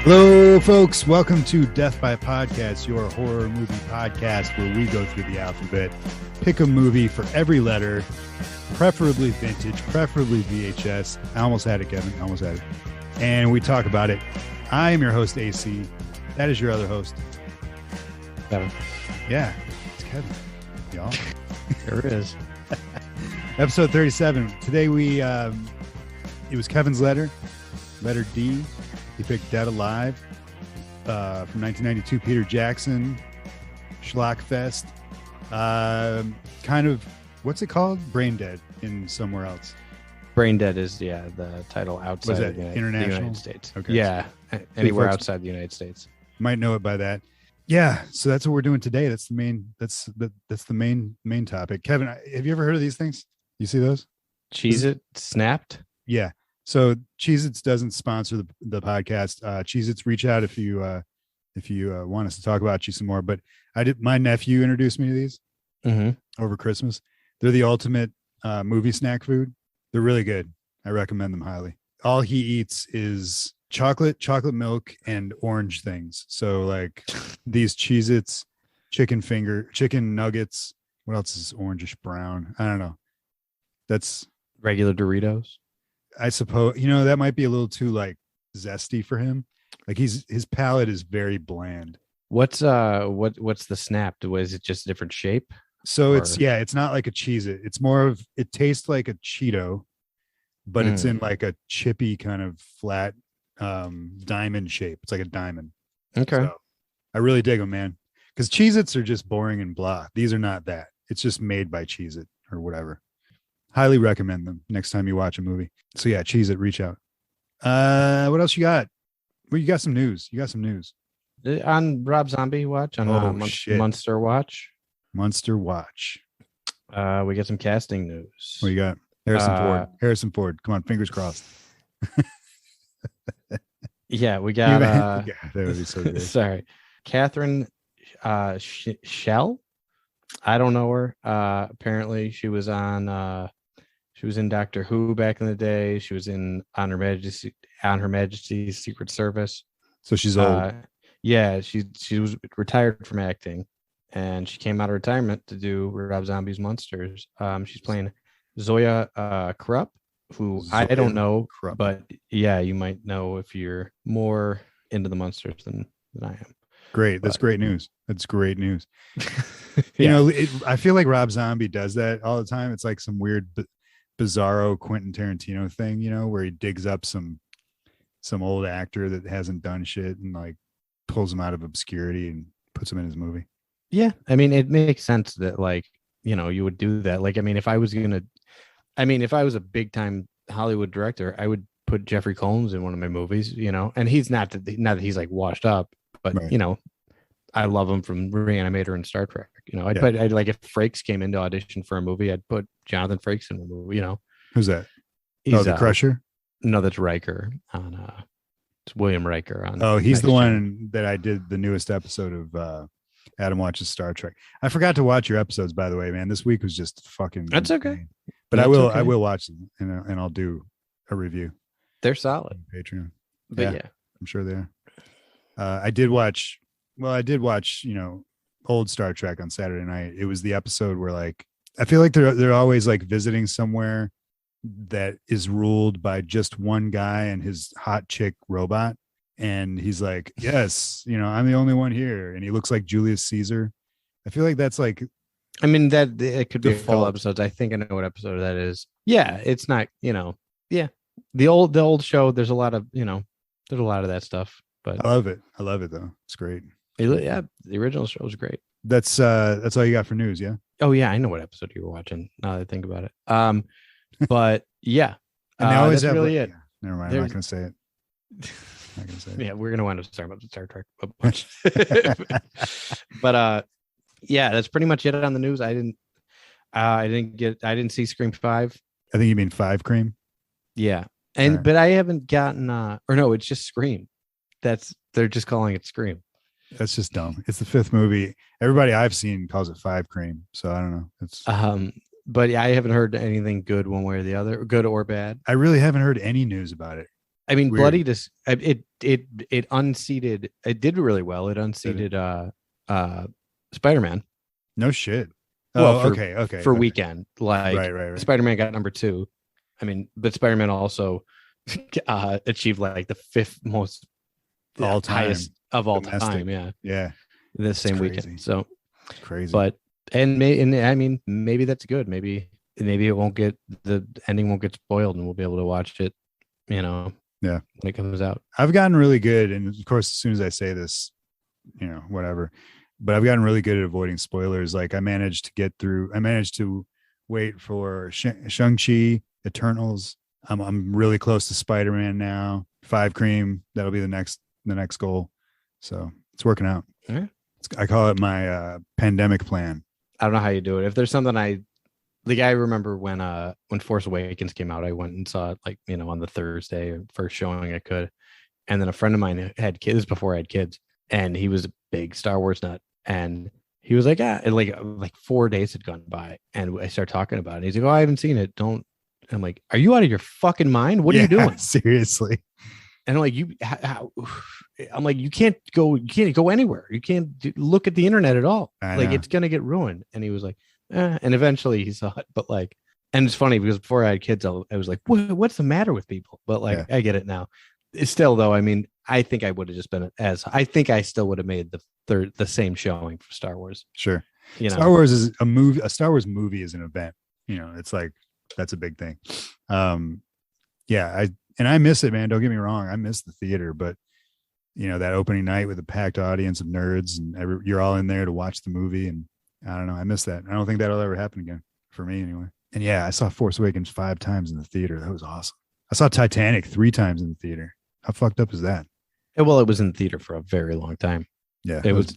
Hello, folks. Welcome to Death by Podcast, your horror movie podcast where we go through the alphabet, pick a movie for every letter, preferably vintage, preferably VHS. I almost had it, Kevin. I almost had it. And we talk about it. I am your host, AC. That is your other host. Kevin. Yeah, it's Kevin. Y'all. There it is. Episode 37. Today it was Kevin's letter D. He picked Dead Alive from 1992, Peter Jackson, Schlockfest. Kind of, what's it called? Braindead in somewhere else. Braindead is, the title outside of the International? United States. Okay. Yeah, anywhere outside the United States. Might know it by that. Yeah, so that's what we're doing today. That's the main topic. Kevin, have you ever heard of these things? You see those? Cheez-It Snapped? Yeah. So Cheez-Its doesn't sponsor the podcast. Cheez-Its, reach out if you want us to talk about you some more. But my nephew introduced me to these over Christmas. They're the ultimate movie snack food. They're really good. I recommend them highly. All he eats is chocolate milk, and orange things. So like these Cheez-Its, chicken nuggets. What else is orangish brown? I don't know. That's regular Doritos. I suppose, that might be a little too like zesty for him. Like his palate is very bland. What's the Snapped? Was it just a different shape? So it's not like a Cheez-It. It's more of, it tastes like a Cheeto, but it's in like a chippy kind of flat diamond shape. It's like a diamond. Okay. So I really dig them, man. Because Cheez-Its are just boring and blah. These are not that. It's just made by Cheez-It or whatever. Highly recommend them next time you watch a movie. So yeah, Cheez-It, reach out. What else you got? Well, you got some news. On Rob Zombie Watch, on Monster Watch. Monster Watch. We get some casting news. What you got? Harrison Ford. Come on, fingers crossed. Yeah, we got that would be so good. Sorry. Catherine Shell. I don't know her. Apparently she was in Doctor Who back in the day. She was on Her Majesty's Secret Service. So she's old. Yeah, she was retired from acting, and she came out of retirement to do Rob Zombie's Monsters. She's playing Zoya Krupp, who I don't know, but yeah, you might know if you're more into the monsters than I am. Great. That's great news. That's great news. I feel like Rob Zombie does that all the time. It's like some weird bizarro Quentin Tarantino thing, where he digs up some old actor that hasn't done shit and like pulls him out of obscurity and puts him in his movie. Yeah. I mean, it makes sense that like, you would do that. Like, I mean, if I was a big time Hollywood director, I would put Jeffrey Combs in one of my movies, and he's not that he's like washed up, but right. I love him from Reanimator and Star Trek. I'd like if Frakes came in to audition for a movie, I'd put Jonathan Frakes in the movie. Who's that? He's the Crusher. No, that's Riker on. It's William Riker on. Oh, he's the one that I did the newest episode of Adam Watches Star Trek. I forgot to watch your episodes, by the way, man. This week was just fucking. That's insane. Okay. But I will watch them and I'll do a review. They're solid. Patreon. But yeah, I'm sure they are. I did watch, old Star Trek on Saturday night. It was the episode where like, I feel like they're always like visiting somewhere that is ruled by just one guy and his hot chick robot. And he's like, yes, I'm the only one here. And he looks like Julius Caesar. I feel like that's like, I mean, that it could be a couple episodes. I think I know what episode that is. Yeah. It's not, yeah. The old show, there's a lot of that stuff, but I love it though. It's great. Yeah. The original show was great. That's all you got for news. Yeah. Oh yeah. I know what episode you were watching now that I think about it. But yeah. And they always that's have really it. Never mind. I'm not going to say it. Yeah. We're going to wind up talking about the Star Trek a bunch, but, yeah, that's pretty much it on the news. I didn't see Scream 5. I think you mean 5 Cream. Yeah. But I haven't gotten or no, it's just Scream. They're just calling it Scream. That's just dumb. It's the 5th movie. Everybody I've seen calls it 5 Cream. So I don't know. It's but I haven't heard anything good one way or the other, good or bad. I really haven't heard any news about it. I mean, Weird. it unseated. It did really well. It unseated Spider-Man. No shit. Well, okay. weekend, like Right. Spider-Man got number 2. I mean, but Spider-Man also achieved like the 5th most highest of all time. Yeah. The same weekend. So crazy. But I mean, maybe that's good. Maybe it won't get, the ending won't get spoiled, and we'll be able to watch it. When it comes out. I've gotten really good, and of course, as soon as I say this, whatever. But I've gotten really good at avoiding spoilers. Like I managed to wait for Shang-Chi, Eternals. I'm really close to Spider-Man now. 5 Cream. That'll be the next goal. So it's working out. Yeah. I call it my pandemic plan. I don't know how you do it. If there's something I remember when Force Awakens came out, I went and saw it like, on the Thursday or first showing I could. And then a friend of mine had kids before I had kids, and he was a big Star Wars nut. And he was like, and like 4 days had gone by, and I started talking about it. And he's like, oh, I haven't seen it. I'm like, are you out of your fucking mind? What are you doing? Seriously. And I'm like, you can't go anywhere. You can't look at the internet at all. It's going to get ruined. And he was like, and eventually he saw it. But and it's funny because before I had kids, I was like, what's the matter with people? But I get it now. It's still though. I mean, I think I would have just been I think I still would have made the same showing for Star Wars. Sure. Star Wars is a movie. A Star Wars movie is an event. It's like, that's a big thing. I miss it, man. Don't get me wrong. I miss the theater, but that opening night with a packed audience of nerds and you're all in there to watch the movie. And I don't know. I miss that. I don't think that'll ever happen again for me anyway. And I saw Force Awakens 5 times in the theater. That was awesome. I saw Titanic 3 times in the theater. How fucked up is that? Well, it was in the theater for a very long time. Yeah. It was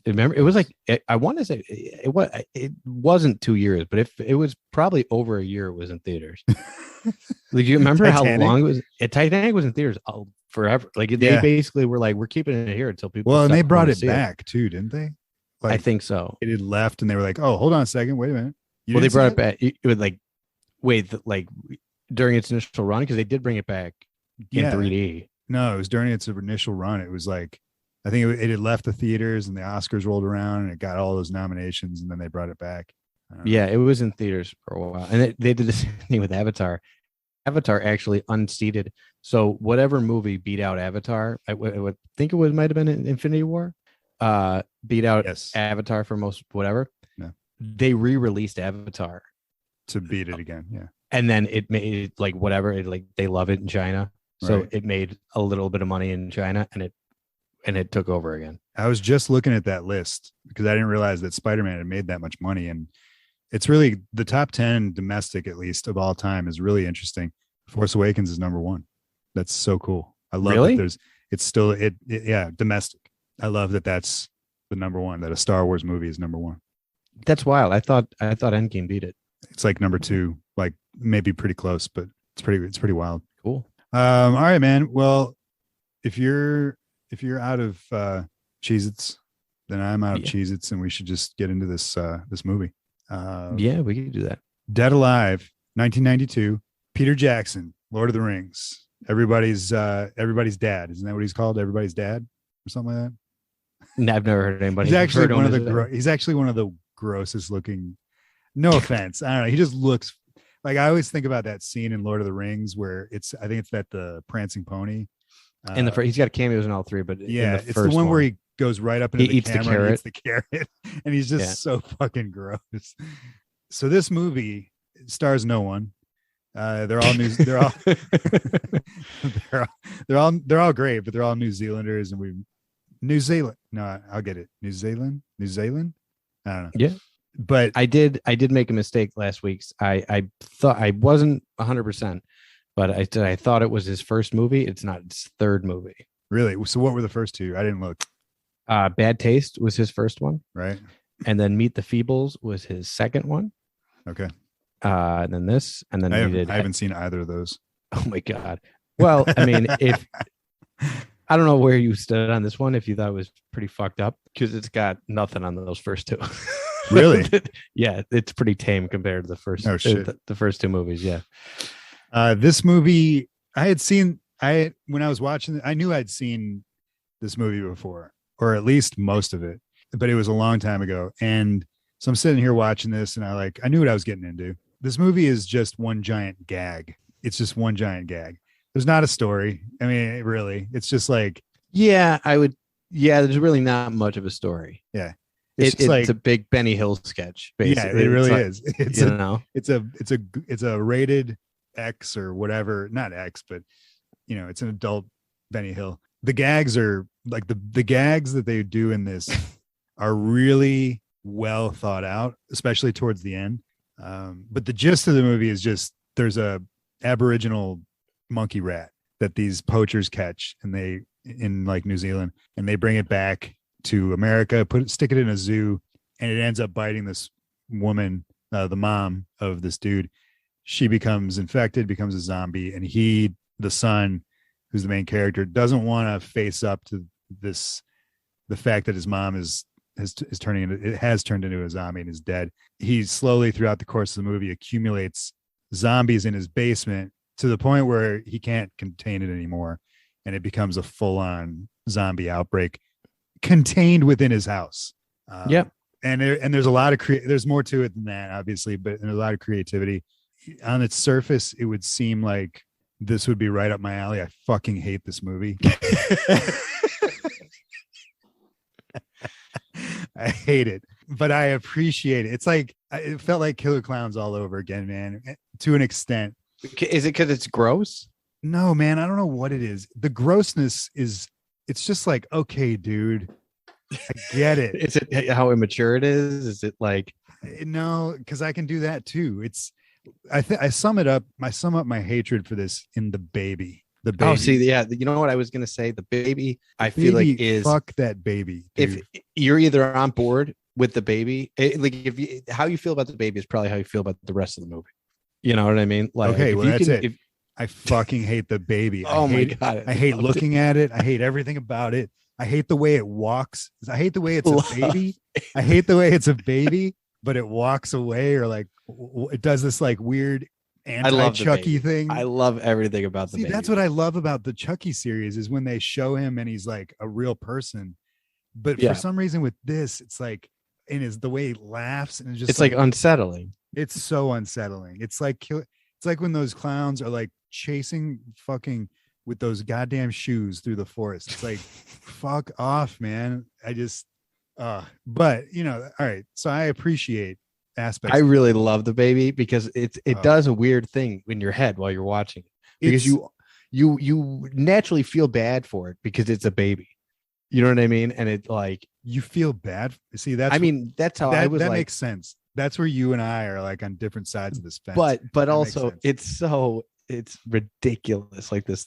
like, I want to say it wasn't 2 years, but if it was probably over a year, it was in theaters. Like, you remember how long it was? Titanic was in theaters forever. Like they basically were like, we're keeping it here until people. Well, and they brought it back too, didn't they? I think so. It had left, and they were like, "Oh, hold on a second, wait a minute." They brought it back. It was during its initial run, because they did bring it back in 3D. No, it was during its initial run. It was like, I think it had left the theaters, and the Oscars rolled around, and it got all those nominations, and then they brought it back. Yeah, it was in theaters for a while, and they did the same thing with Avatar. Avatar actually unseated. So whatever movie beat out Avatar, I would think might have been Infinity War, beat out Avatar for most whatever. No. They re-released Avatar to beat it again. Yeah. And then it made whatever, they love it in China. So it made a little bit of money in China, and it took over again. I was just looking at that list because I didn't realize that Spider-Man had made that much money, and it's really the top 10 domestic, at least of all time, is really interesting. Force Awakens is number 1. That's so cool. I love that it's still domestic. I love that that's the number 1, that a Star Wars movie is number 1. That's wild. I thought Endgame beat it. It's like number 2, like maybe pretty close, but it's pretty wild. Cool. All right, man. Well, if you're out of Cheez-Its, then I'm out of Cheez-Its, and we should just get into this movie. We could do that. Dead Alive, 1992. Peter Jackson, Lord of the Rings. Everybody's dad. Isn't that what he's called? Everybody's dad or something like that? No, I've never heard anybody. He's actually one of the grossest looking. No offense. I don't know. He just looks like, I always think about that scene in Lord of the Rings where I think it's the prancing pony. He's got cameos in all 3, but it's the one where he goes right up into the camera and eats the carrot, and he's just so fucking gross. So this movie stars no one. They're all they're all great, but they're all New Zealanders, and New Zealand. No, I'll get it. New Zealand. I don't know. Yeah, but I did make a mistake last week. I thought I wasn't 100%, but I thought it was his first movie. It's not. It's his 3rd movie. Really? So what were the first 2? I didn't look. Bad Taste was his first one, right? And then Meet the Feebles was his second one. Okay. And then this, and then I haven't seen either of those. Oh my God. Well, I mean, I don't know where you stood on this one, if you thought it was pretty fucked up, because it's got nothing on those first 2. Really? Yeah, it's pretty tame compared to the first. The first 2 movies. Yeah. This movie, I had seen when I was watching it, I knew I'd seen this movie before, or at least most of it, but it was a long time ago. And so I'm sitting here watching this, and I knew what I was getting into. This movie is just one giant gag. It's just one giant gag. There's not a story. I mean, really, it's just like, yeah, there's really not much of a story. Yeah. It's like a big Benny Hill sketch, basically. Yeah, it really like, is. It's a rated X or whatever, not X, but it's an adult Benny Hill. The gags are like the gags that they do in this are really well thought out, especially towards the end. But the gist of the movie is just there's a Aboriginal monkey rat that these poachers catch, and they in like New Zealand, and they bring it back to America, stick it in a zoo, and it ends up biting this woman, the mom of this dude. She becomes infected, becomes a zombie, and the son, who's the main character, doesn't want to face up to the fact that his mom has turned into a zombie and is dead. He slowly, throughout the course of the movie, accumulates zombies in his basement to the point where he can't contain it anymore, and it becomes a full-on zombie outbreak contained within his house. Yep. And there's a lot of there's more to it than that, obviously, but there's a lot of creativity. On its surface, it would seem like this would be right up my alley. I fucking hate this movie. I hate it, but I appreciate it. It's like, it felt like Killer Clowns all over again, man, to an extent. Is it because it's gross? No, man, I don't know what it is. The grossness it's just like, okay, dude, I get it. Is it how immature it is? Is it like, no, because I can do that too. I sum up my hatred for this in the baby. The baby. Oh, see, yeah. You know what I was gonna say? The baby, I feel like is fuck that baby. Dude. If you're either on board with the baby, how you feel about the baby is probably how you feel about the rest of the movie. You know what I mean? Like, okay, well, that's it. I fucking hate the baby. My God. I hate looking at it. I hate everything about it. I hate the way it walks. I hate the way it's a baby. I hate the way it's a baby, but it walks away, or like it does this like weird anti-Chucky thing. I love everything about the baby. That's what I love about the Chucky series, is when they show him and he's like a real person. But for some reason with this, it's like, and is the way he laughs, and it's like unsettling. It's so unsettling. It's like when those clowns are like chasing fucking with those goddamn shoes through the forest. It's like, fuck off, man. I just but all right, so I appreciate aspects. I really love the baby because it does a weird thing in your head while you're watching it, because you naturally feel bad for it because it's a baby. You know what I mean? And it like, you feel bad. See, that's how I was. That like, makes sense. That's where you and I are like on different sides of this fence. But also it's ridiculous. Like this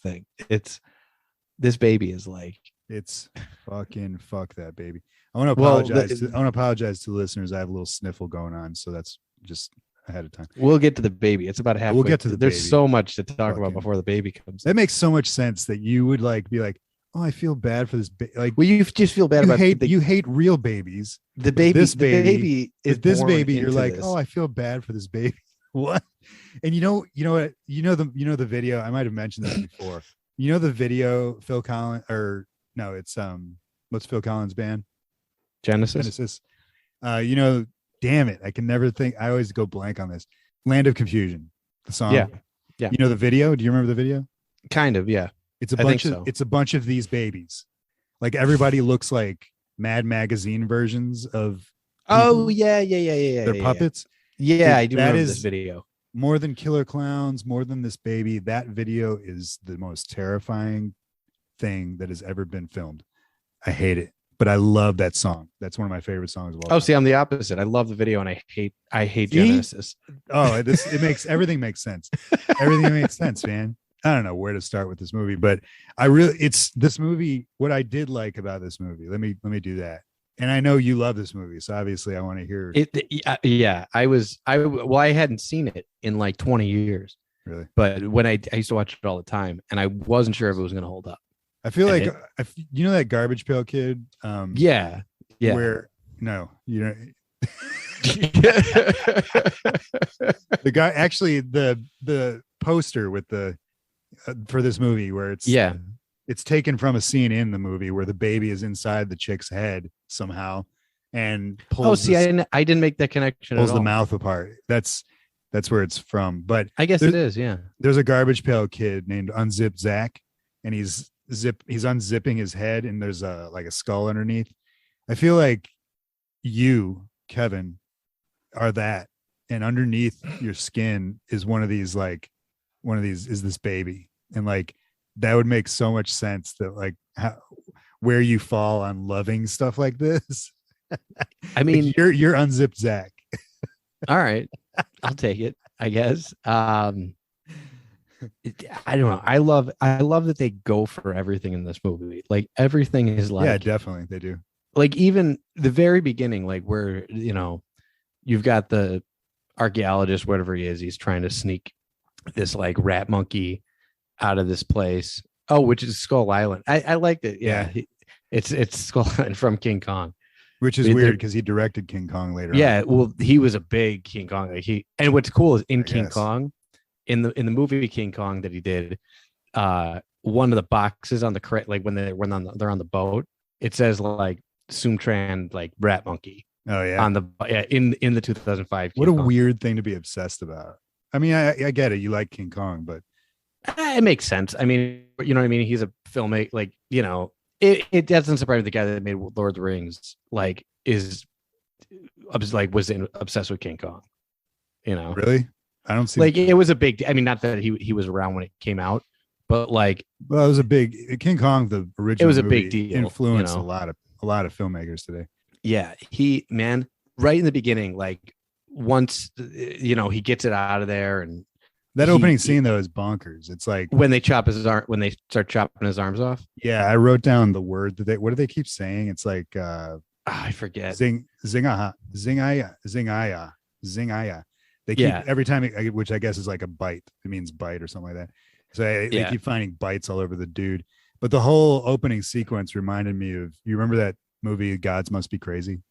baby is like, it's fucking fuck that baby. I want to apologize. I want to apologize to the listeners. I have a little sniffle going on, so that's just ahead of time. We'll get to the baby. It's about halfway. We'll get to the There's baby. so much to talk about before the baby comes. That makes so much sense that you would like be like, oh, I feel bad for this baby. Like, well, you just feel bad about you hate real babies. The baby, this baby is this baby. You're like, this. oh, I feel bad for this baby. What? And you know what? The video. I might have mentioned this before. You know the video, Phil Collins, or no? It's what's Phil Collins' band? Genesis. Damn it, I can never think. I always go blank on this. Land of Confusion, the song. Yeah. You know the video? Do you remember the video? Kind of, yeah. It's a bunch of these babies. Like, everybody looks like Mad Magazine versions of. Oh yeah. They're puppets. Yeah, I do remember this video. More than Killer Clowns, more than this baby, that video is the most terrifying thing that has ever been filmed. I hate it, but I love that song. That's one of my favorite songs of all time. See, I'm the opposite. I love the video and I hate Genesis. Oh, everything makes sense. Everything makes sense, man. I don't know where to start with this movie, but this movie. What I did like about this movie, let me do that. And I know you love this movie, so obviously I want to hear it. Yeah, I hadn't seen it in like 20 years. Really? But when I used to watch it all the time, and I wasn't sure if it was going to hold up. I feel like you know that Garbage Pail Kid. Yeah. Where no, you know. The guy, actually, the poster with the for this movie where it's taken from a scene in the movie where the baby is inside the chick's head somehow and pulls. I didn't make that connection. Pulls the mouth apart. That's where it's from. But I guess it is. Yeah. There's a Garbage Pail Kid named Unzip Zach, and he's unzipping his head, and there's a skull underneath. I feel like you, Kevin, are that, and underneath your skin is one of these is this baby, and like that would make so much sense that like where you fall on loving stuff like this. I mean, like you're Unzipped Zach. All right, I'll take it, I guess. I don't know. I love that they go for everything in this movie. Like everything is like, yeah, definitely they do. Like even the very beginning, like where you've got the archaeologist, whatever he is, he's trying to sneak this like rat monkey out of this place. Oh, which is Skull Island. I liked it. Yeah. It's Skull Island from King Kong. Which is weird because he directed King Kong later on. Yeah, well, he was a big King Kong. And what's cool is in King Kong, in the movie King Kong that he did, one of the boxes on the crate, like when they're on the boat, it says like Sumtran like rat monkey. Oh yeah, in the 2005. What a weird thing to be obsessed about. I mean, I get it. You like King Kong, but it makes sense. I mean, you know what I mean? He's a filmmaker, like It doesn't surprise me the guy that made Lord of the Rings was obsessed with King Kong. Really? I don't see it was a big. I mean, not that he was around when it came out, but like, well, it was a big King Kong. The original, it was a big deal. Influenced a lot of filmmakers today. Yeah, right in the beginning, like once he gets it out of there, and that opening scene though is bonkers. It's like when they chop his arm, when they start chopping his arms off. Yeah, I wrote down the word that what do they keep saying? It's like I forget. Zingaya. They keep every time, which I guess is like a bite. It means bite or something like that. So they keep finding bites all over the dude. But the whole opening sequence reminded me of, you remember that movie Gods Must Be Crazy?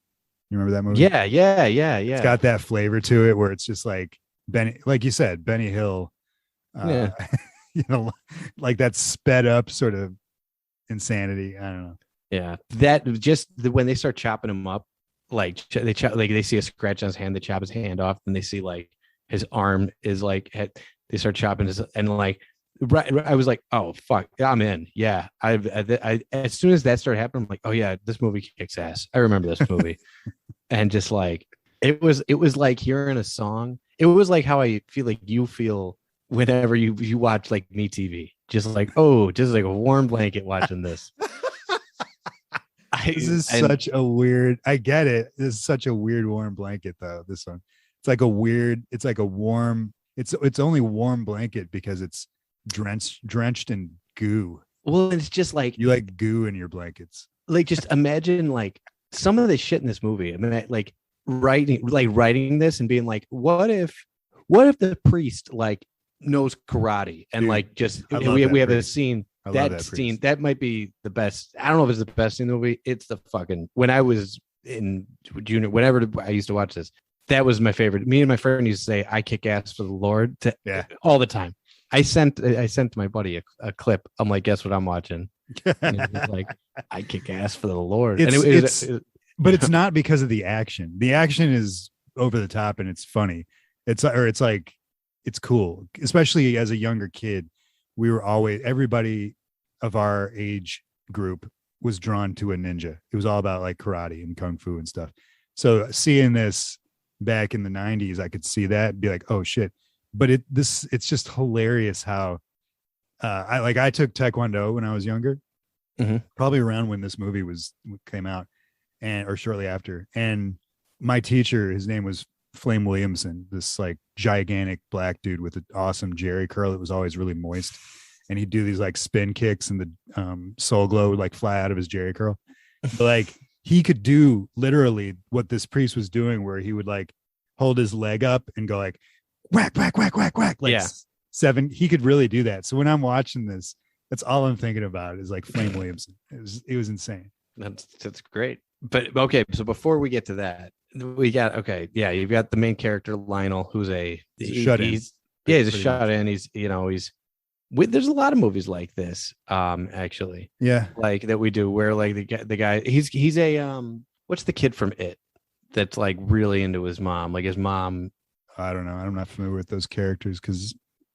You remember that movie? Yeah. It's got that flavor to it where it's just like Benny, like you said, Benny Hill, like that sped up sort of insanity. I don't know. Yeah, that just when they start chopping him up, like they see a scratch on his hand, they chop his hand off, and they see like his arm is like they start chopping his, and like I was like, oh fuck, I'm in. Yeah, I as soon as that started happening, I'm like, oh yeah, this movie kicks ass. I remember this movie, and just like it was like hearing a song. It was like how I feel like you feel whenever you watch like Me TV, just like a warm blanket watching this. This is such a weird. I get it. This is such a weird warm blanket though. This one, it's like a warm. It's only warm blanket because it's drenched in goo. Well, it's just like you like goo in your blankets. Like just imagine like some of the shit in this movie. I mean, like writing this and being like, what if the priest like knows karate and like just we have a scene. That scene, that might be the best. I don't know if it's the best scene in the movie. It's the fucking, when I was in junior, whenever I used to watch this, that was my favorite. Me and my friend used to say, I kick ass for the Lord all the time. I sent my buddy a clip. I'm like, guess what I'm watching? And he was like, I kick ass for the Lord. But it's not because of the action. The action is over the top and it's funny. It's cool, especially as a younger kid. We were everybody of our age group was drawn to a ninja. It was all about like karate and kung fu and stuff. So seeing this back in the 90s, I could see that and be like, oh shit. But it's just hilarious how I took Taekwondo when I was younger, probably around when this movie came out or shortly after. And my teacher, his name was Flame Williamson, this like gigantic black dude with an awesome jerry curl that was always really moist, and he'd do these like spin kicks and the soul glow would like fly out of his jerry curl. But, like he could do literally what this priest was doing, where he would like hold his leg up and go like whack whack whack whack whack, like seven. He could really do that. So when I'm watching this, that's all I'm thinking about is like Flame Williamson. It was insane. That's great. But okay, so before we get to that, you've got the main character Lionel, who's he's a shut-in. He's there's a lot of movies like this, actually. Yeah. Like that we do where like the guy he's a what's the kid from It that's like really into his mom, like his mom. I don't know. I'm not familiar with those characters because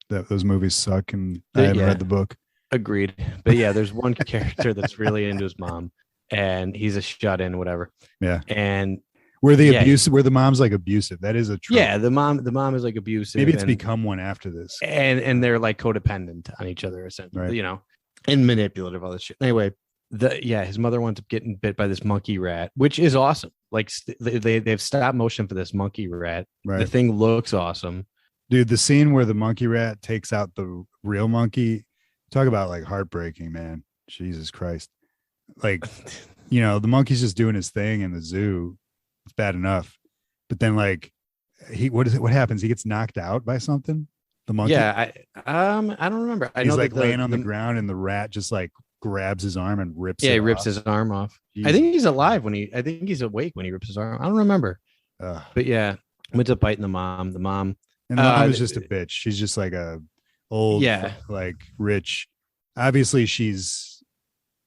those movies suck and I haven't read the book. Agreed. But yeah, there's one character that's really into his mom and he's a shut-in, whatever. Yeah. And where the mom's like abusive. That is a trope. Yeah, the mom is like abusive. Maybe it's become one after this. And they're like codependent on each other, essentially, right. You know, and manipulative, all this shit. Anyway, his mother winds up getting bit by this monkey rat, which is awesome. Like they've stopped motion for this monkey rat. Right. The thing looks awesome. Dude, the scene where the monkey rat takes out the real monkey, talk about like heartbreaking, man. Jesus Christ. Like, you know, the monkey's just doing his thing in the zoo. It's bad enough. But then like what happens? He gets knocked out by something? The monkey? Yeah, I don't remember. I He's know like laying on the ground and the rat just like grabs his arm and rips it off. He rips his arm off. Jesus. I think he's alive I think he's awake when he rips his arm. I don't remember. But yeah, went up biting the mom. The mom is just a bitch. She's just like a old, like rich. Obviously, she's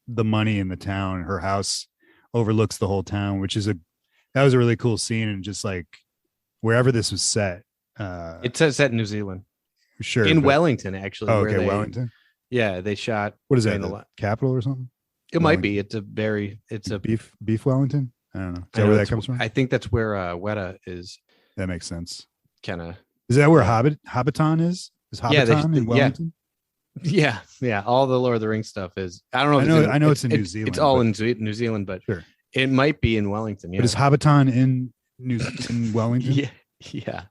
the money in the town. Her house overlooks the whole town, which is that was a really cool scene. And just like wherever this was set, it's set in New Zealand. Sure, in Wellington, actually. Oh, okay, Wellington. Yeah, they shot. What is that? The capital or something? It might be. It's a beef Wellington. I don't know. Is that where that comes from? I think that's where Weta is. That makes sense. Kind of. Is that where Hobbiton is? Is Hobbiton in Wellington? Yeah. All the Lord of the Rings stuff is. I don't know. I know it's in New Zealand. It's all in New Zealand, but sure. It might be in Wellington. Yeah. But is Hobbiton in Wellington? Yeah.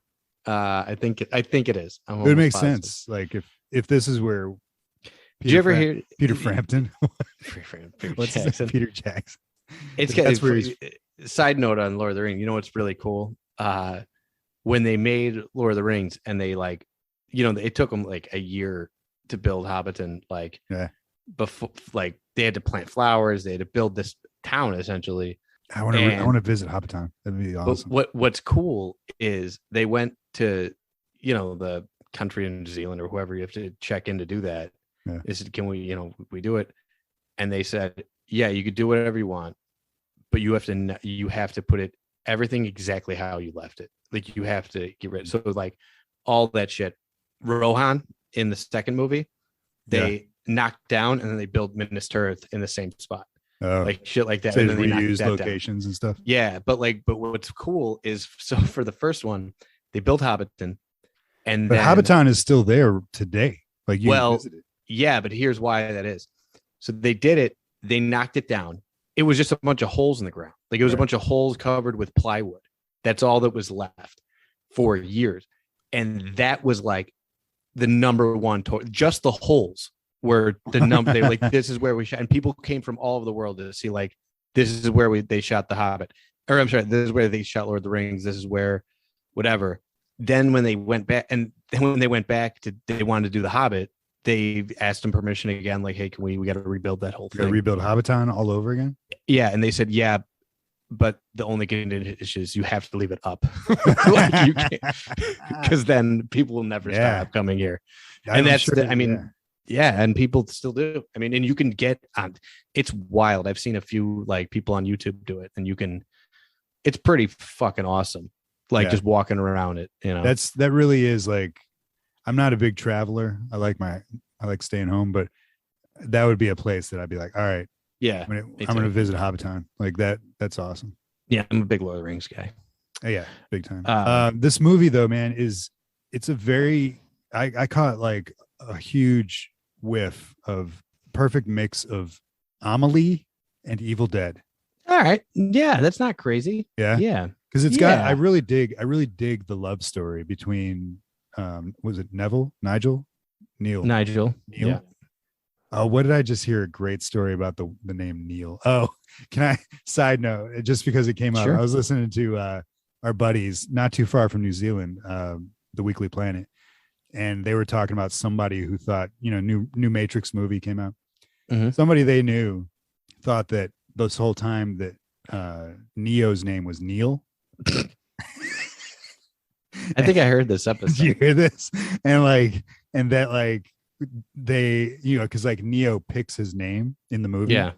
I think it is. It would make sense. Like if this is where. Did you ever hear Peter Frampton? What's Jackson? Peter Jackson. That's where he's. Side note on Lord of the Rings. You know what's really cool? When they made Lord of the Rings, and they like, you know, it took them like a year to build Hobbiton. Like, before, like they had to plant flowers, they had to build this town essentially. I want to visit Hobbiton. That'd be awesome. What's cool is they went to, you know, the country in New Zealand or whoever you have to check in to do that. Yeah. They said, can we, you know, we do it? And they said, yeah, you could do whatever you want, but you have to put everything exactly how you left it. Like you have to get rid. So like all that shit, Rohan in the second movie, they knocked down and then they built Minas Tirith in the same spot. Like shit like that. So and then they reused locations and stuff. Yeah. But what's cool is, so for the first one, they built Hobbiton, but Hobbiton is still there today. Like you visited. Yeah, but here's why that is. So they did it. They knocked it down. It was just a bunch of holes in the ground. Like it was a bunch of holes covered with plywood. That's all that was left for years. And that was like the number one just the holes were the number. They were like, this is where we shot. And people came from all over the world to see, like, this is where they shot The Hobbit. Or I'm sorry, this is where they shot Lord of the Rings. This is where whatever. Then when they went back, they wanted to do The Hobbit, they asked them permission again, like, hey, can we got to rebuild that whole thing. Rebuild Hobbiton all over again? Yeah. And they said, yeah, but the only condition is you have to leave it up. Like you can't, because then people will never stop coming here. And that's and people still do. I mean, and you can get on, it's wild. I've seen a few like people on YouTube do it, and it's pretty fucking awesome. Like just walking around it, you know. That really is like, I'm not a big traveler. I like staying home, but that would be a place that I'd be like, all right, yeah, I'm going to visit Hobbiton. Like that. That's awesome. Yeah, I'm a big Lord of the Rings guy. Yeah, big time. This movie though, man, it's a very, I caught like a huge whiff of perfect mix of Amalie and Evil Dead. All right. Yeah, that's not crazy. Yeah. Because it's got, I really dig the love story between, was it Neil? Yeah. Oh, what did I just hear? A great story about the name Neil. Oh, can I side note, just because it came up, I was listening to our buddies not too far from New Zealand, the Weekly Planet, and they were talking about somebody who thought, you know, new Matrix movie came out. Mm-hmm. Somebody they knew thought that this whole time that Neo's name was Neil. I think I heard this episode. Did you hear this? And that they, because like Neo picks his name in the movie. Yeah.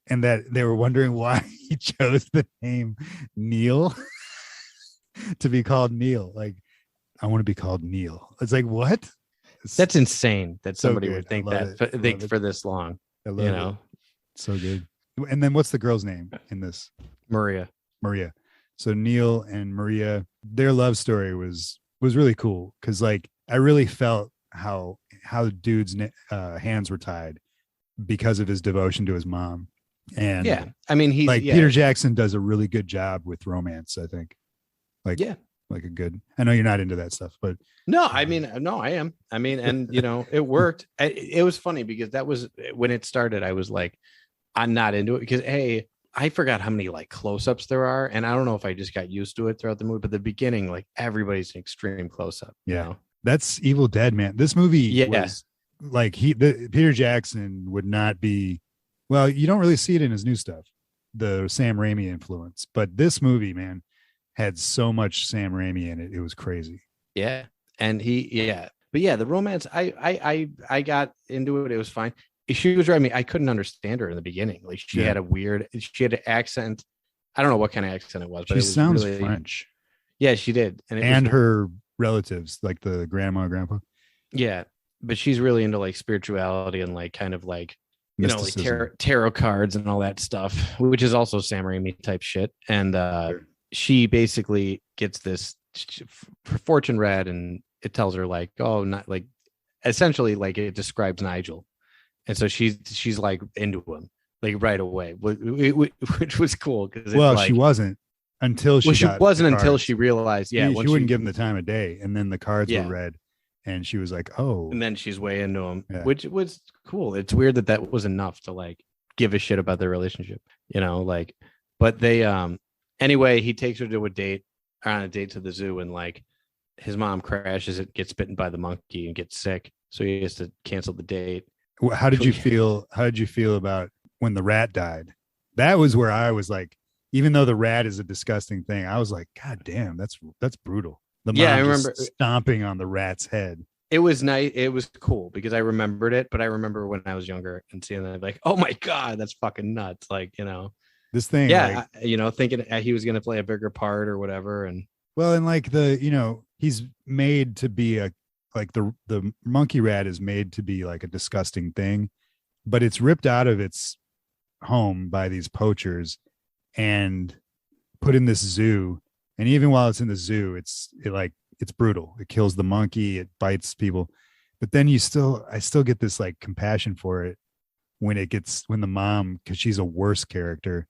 And that they were wondering why he chose the name Neil to be called Neil. Like, I want to be called Neil. It's like, what? That's insane that somebody would think that for this long. I love it. So good. And then what's the girl's name in this? Maria. So Neil and Maria, their love story was really cool because like I really felt how dude's hands were tied because of his devotion to his mom. And yeah, I mean, he's like Peter Jackson does a really good job with romance, I think. Like, like a good, I know you're not into that stuff, but no, I mean, no, I am. I mean, and it worked. It was funny because that was when it started. I was like, I'm not into it because I forgot how many like close-ups there are, and I don't know if I just got used to it throughout the movie. But the beginning, like everybody's an extreme close-up. Yeah, that's Evil Dead, man. This movie was like Peter Jackson would not be. Well, you don't really see it in his new stuff, the Sam Raimi influence, but this movie, man, had so much Sam Raimi in it. It was crazy. Yeah. And but the romance, I got into it. It was fine. She was driving me. I couldn't understand her in the beginning. Like she had an accent. I don't know what kind of accent it was, but she sounds really French. Yeah, she did. And her relatives, like the grandma and grandpa. Yeah. But she's really into like spirituality and like kind of like, mysticism. like tarot cards and all that stuff, which is also Sam Raimi type shit. And she basically gets this fortune read, and it tells her like, oh, not like, essentially like it describes Nigel, and so she's like into him like right away, which was cool because she wasn't until she realized she wouldn't give him the time of day, and then the cards were read. And she was like, oh. And then she's way into him, which was cool. It's weird that was enough to like give a shit about their relationship, like, but they, anyway, he takes her to on a date to the zoo, and like his mom crashes it, gets bitten by the monkey and gets sick. So he has to cancel the date. How did you feel about when the rat died? That was where I was like, even though the rat is a disgusting thing, I was like, God damn, that's brutal. The mom I remember stomping on the rat's head. It was nice. It was cool because I remembered it, but I remember when I was younger and seeing that, like, oh my God, that's fucking nuts. Like, this thing. Yeah. Like, thinking he was going to play a bigger part or whatever. And like he's made to be the monkey rat is made to be like a disgusting thing, but it's ripped out of its home by these poachers and put in this zoo. And even while it's in the zoo, it's brutal. It kills the monkey. It bites people. But then I still get this like compassion for it when the mom, because she's a worse character,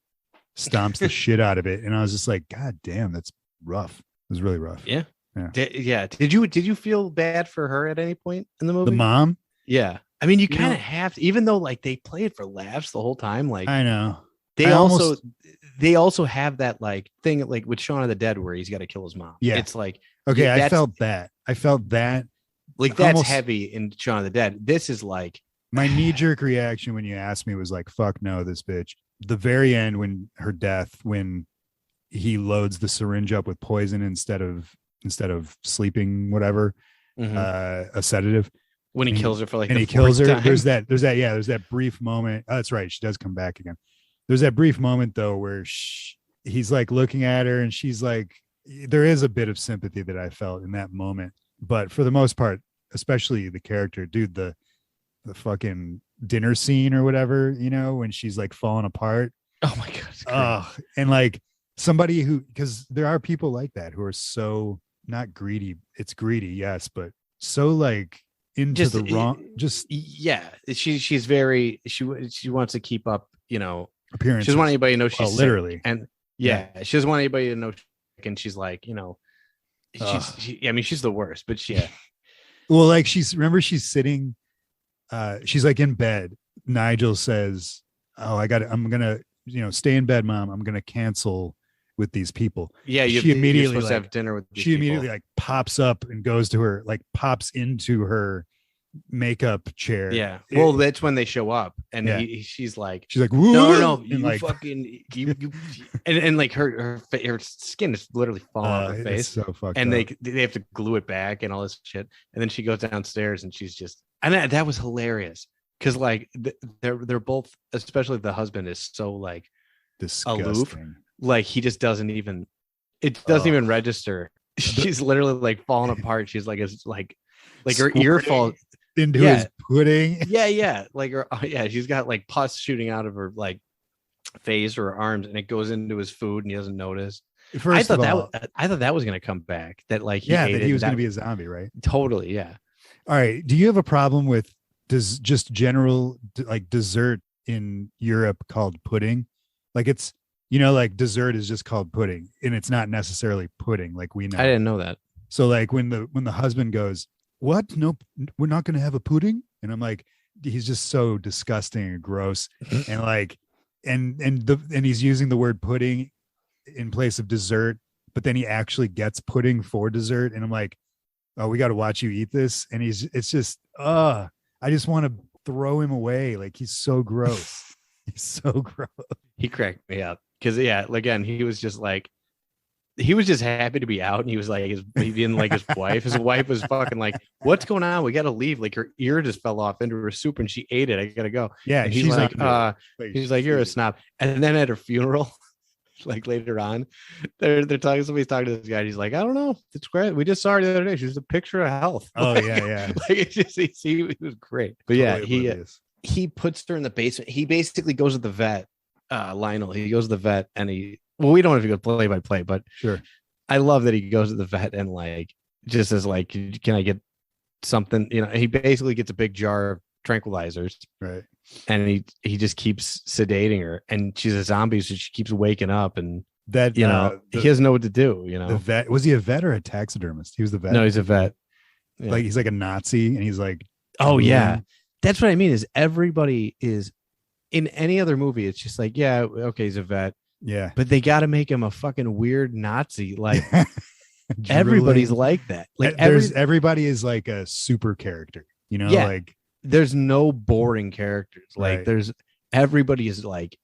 stomps the shit out of it. And I was just like, God damn, that's rough. It was really rough. Yeah. Did you feel bad for her at any point in the movie? The mom? Yeah. I mean, you kind of have to, even though like they play it for laughs the whole time. Like I know. They also have that like thing like with Shaun of the Dead where he's got to kill his mom. Yeah. It's like, okay. I felt that like that's heavy in Shaun of the Dead. This is like my knee jerk reaction when you asked me was like, fuck no, this bitch. The very end when he loads the syringe up with poison instead of sleeping, whatever, a sedative. When he kills her for like, and he kills her. Time. There's that brief moment. Oh, that's right. She does come back again. There's that brief moment though, where he's like looking at her and she's like, there is a bit of sympathy that I felt in that moment, but for the most part, especially the character, dude, the fucking dinner scene or whatever, when she's like falling apart. Oh my God. And like somebody because there are people like that who are so not greedy. It's greedy. Yes. But so like, into the wrong, she's very she wants to keep up appearance. She doesn't want anybody to know she's literally sick. And she doesn't want anybody to know, and she's like she's the worst, but well, like she's sitting she's like in bed. Nigel says, I'm gonna stay in bed, Mom, I'm gonna cancel with these people. She immediately supposed to have dinner with these people. Immediately like pops up and goes to her, like pops into her makeup chair. Yeah. Well, that's when they show up, and she's like, Woo! No, you like, fucking you, and like her skin is literally falling off her face. So fucked and up. they have to glue it back and all this shit. And then she goes downstairs, and she's just, and that was hilarious because like they're both, especially the husband is so like disgusting. Aloof, like he just doesn't even even register. She's literally like falling apart. She's like, it's like her ear falls into his pudding. Like her, she's got like pus shooting out of her like face or her arms, and it goes into his food, and he doesn't notice. I thought that was gonna come back. That like that he was gonna be a zombie, right? Totally, yeah. All right. Do you have a problem with just general like dessert in Europe called pudding? Like it's, like dessert is just called pudding, and it's not necessarily pudding like we know. I didn't know that. So like when the husband goes, what? No, we're not going to have a pudding. And I'm like, he's just so disgusting and gross. And like, and he's using the word pudding in place of dessert, but then he actually gets pudding for dessert. And I'm like, oh, we got to watch you eat this. And it's just, I just want to throw him away. Like he's so gross. He's so gross. He cracked me up because again, he was just happy to be out, and he was like, he didn't like his wife. His wife was fucking like, "What's going on? We got to leave." Like her ear just fell off into her soup, and she ate it. I gotta go. Yeah, and he's like, he's like, "You're a snob." And then at her funeral, like later on, they're talking. Somebody's talking to this guy. And he's like, "I don't know. It's great. We just saw her the other day. She's a picture of health." Oh like, yeah. Like it's just he was great. But totally he puts her in the basement. He basically goes to the vet. Lionel. He goes to the vet, and we don't have to go play by play, but sure. I love that he goes to the vet and like just as like, can I get something? He basically gets a big jar of tranquilizers, right? And he just keeps sedating her, and she's a zombie, so she keeps waking up, and that he doesn't know what to do. The vet, was he a vet or a taxidermist? He was the vet. No, he's a vet. Yeah. Like he's like a Nazi, and he's like, oh yeah, that's what I mean. Is everybody is in any other movie? It's just like, yeah, okay, he's a vet. Yeah, but they got to make him a fucking weird Nazi. Like everybody's like that. Like everybody is like a super character. Like there's no boring characters. Like everybody is like,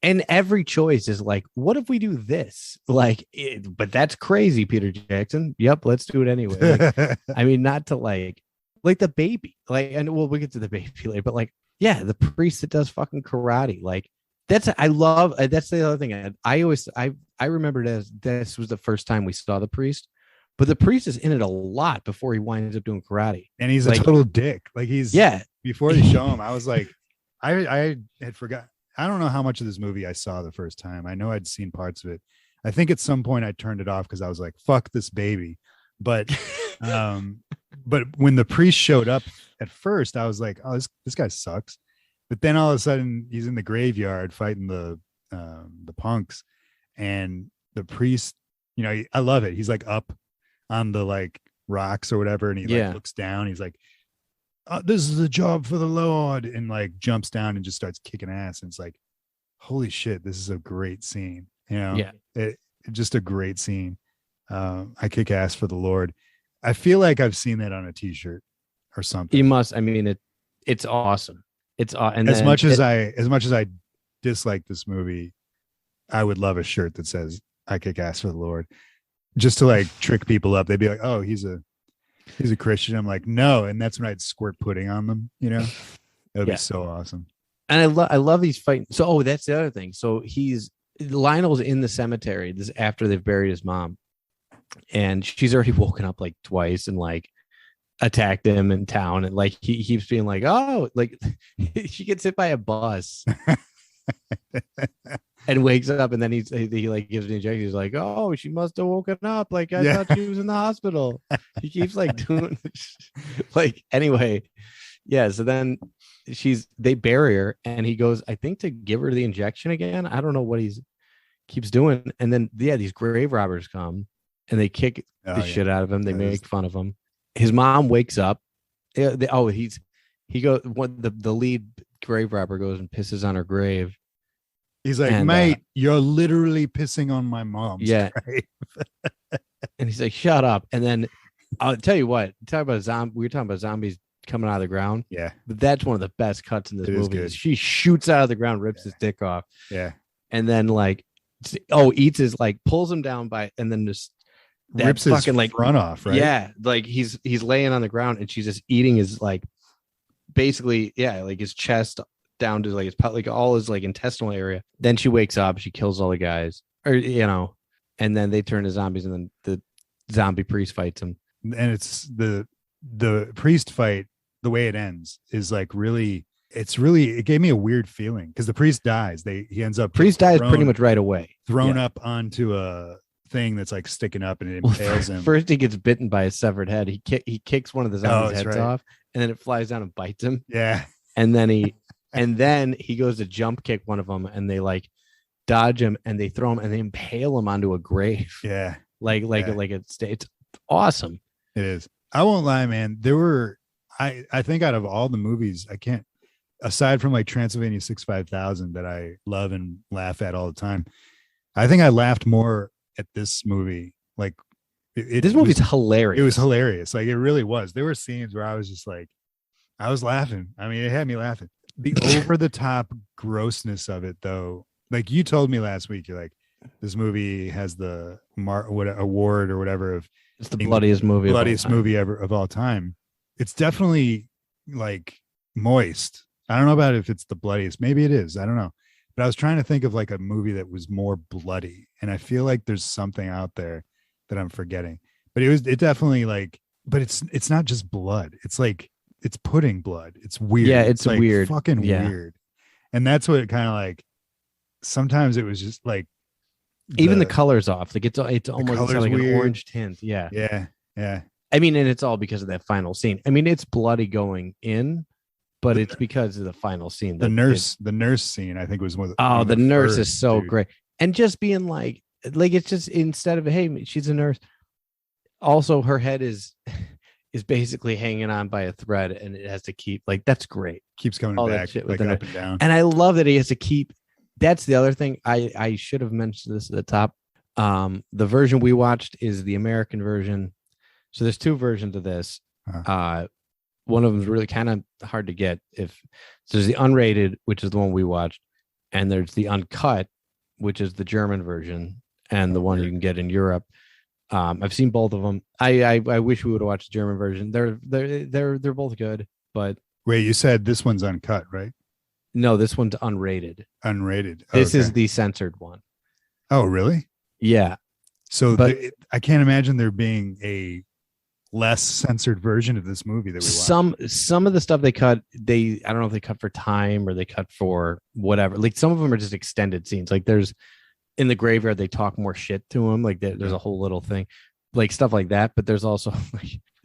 and every choice is like, what if we do this? Like, but that's crazy, Peter Jackson. Yep, let's do it anyway. Like, I mean, not to like the baby. Like, and we'll get to the baby later. But like, yeah, the priest that does fucking karate. Like. That's the other thing. I remember this was the first time we saw the priest, but the priest is in it a lot before he winds up doing karate. And he's a total dick. Like before they show him, I was like, I had forgot. I don't know how much of this movie I saw the first time. I know I'd seen parts of it. I think at some point I turned it off because I was like, fuck this baby. But when the priest showed up at first, I was like, oh, this guy sucks. But then all of a sudden he's in the graveyard fighting the punks, and the priest, I love it. He's like up on the like rocks or whatever, and he like looks down. He's like, this is a job for the Lord, and like jumps down and just starts kicking ass. And it's like, holy shit, this is a great scene. Just a great scene. I kick ass for the Lord. I feel like I've seen that on a t-shirt or something. You must. I mean, it's awesome. It's and as much as I dislike this movie, I would love a shirt that says "I kick ass for the Lord," just to like trick people up. They'd be like, "Oh, he's a Christian." I'm like, "No," and that's when I'd squirt pudding on them. That would be so awesome. And I love these fighting. So that's the other thing. So Lionel's in the cemetery this after they've buried his mom, and she's already woken up like twice and like attacked him in town, and like he keeps being like, oh, like she gets hit by a bus and wakes up, and then he like gives an injection. He's like, oh, she must have woken up. Like I thought she was in the hospital. He keeps like doing like anyway. Yeah. So then they bury her, and he goes, I think, to give her the injection again. I don't know what keeps doing. And then these grave robbers come and they kick the shit out of him. They make fun of him. His mom wakes up. The lead grave robber goes and pisses on her grave. He's like, mate, you're literally pissing on my mom's grave. And he's like, shut up. And then I'll tell you what, we were talking about zombies coming out of the ground. Yeah. But that's one of the best cuts in this It is movie. good. She shoots out of the ground, rips his dick off. Yeah. And then eats his pulls him down and then just rips his front off, right? Yeah. Like he's laying on the ground and she's just eating his basically, his chest down to his all his intestinal area. Then she wakes up, she kills all the guys, and then they turn to zombies, and then the zombie priest fights him. And it's the priest fight, the way it ends is it gave me a weird feeling because the priest dies. He ends up priest dies pretty much right away, thrown up onto a thing that's sticking up, and it impales him. First he gets bitten by a severed head. He kicks one of the zombies' heads off, and then it flies down and bites him. Yeah. And then he goes to jump kick one of them, and they dodge him, and they throw him, and they impale him onto a grave. Yeah. It's awesome. It is. I won't lie, man. There were, I think out of all the movies, I can't, aside from Transylvania 65000 that I love and laugh at all the time, I think I laughed more at this movie. This movie's hilarious. It was hilarious. It really was. There were scenes where I was just I was laughing. I mean, it had me laughing. The over the top grossness of it, though, you told me last week, you're this movie has the award or whatever of it's the bloodiest movie ever of all time. It's definitely moist. I don't know about if it's the bloodiest. Maybe it is. I don't know. But I was trying to think of a movie that was more bloody, and I feel there's something out there that I'm forgetting. But it definitely but it's not just blood. It's it's pudding blood. It's weird. Yeah, it's weird. Fucking weird. And that's what it kind of sometimes it was just even the color's off. It's almost like an orange tint. Yeah. Yeah. Yeah. I mean, and it's all because of that final scene. I mean, it's bloody going in, but it's because of the final scene. The nurse scene, I think, was one of the. Oh, the nurse is so great. And just being it's just instead of, hey, she's a nurse. Also, her head is basically hanging on by a thread, and it has to keep that's great. Keeps coming back up and down. And I love that he has to keep. That's the other thing. I should have mentioned this at the top. The version we watched is the American version. So there's two versions of this. One of them is really kind of hard to get. So there's the unrated, which is the one we watched, and there's the uncut, which is the German version, and the one you can get in Europe. I've seen both of them. I wish we would have watched the German version. They're both good, but wait, you said this one's uncut, right? No, this one's unrated. Unrated. This is the censored one. Oh, really? Yeah. So I can't imagine there being a less censored version of this movie that we watched. Some of the stuff they cut, I don't know if they cut for time or they cut for whatever. Some of them are just extended scenes. There's in the graveyard, they talk more shit to him. There's a whole little thing, stuff like that. But there's also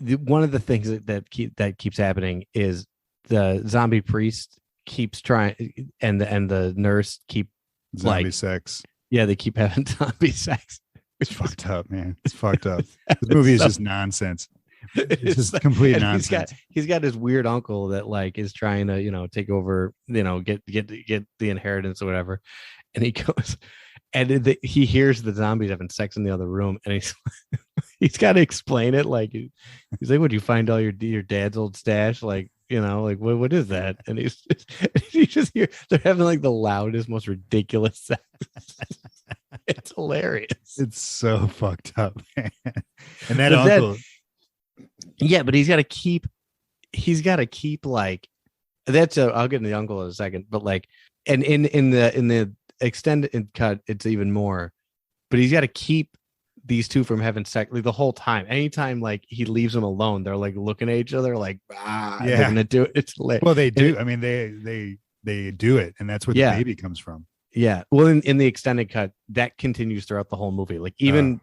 one of the things that keeps happening is the zombie priest keeps trying, and the nurse keep zombie sex. Yeah, they keep having zombie sex. It's fucked up, man. It's fucked up. This movie is just nonsense. It's just complete nonsense. He's got his weird uncle that is trying to take over, get the inheritance or whatever, and he goes and he hears the zombies having sex in the other room, and he's got to explain it. He's like, "Would you find all your dad's old stash?" What is that? And you just hear they're having the loudest, most ridiculous sex. It's hilarious. It's so fucked up, man. And that uncle. Yeah, but he's got to keep that's I'll get into the uncle in a second, but and in the extended cut, it's even more. But he's got to keep these two from having sex the whole time. Anytime he leaves them alone, they're looking at each other yeah, they're gonna do it. It's hilarious. Well, they do. I mean, they do it, and that's where the baby comes from. Yeah. Well, in the extended cut, that continues throughout the whole movie. Even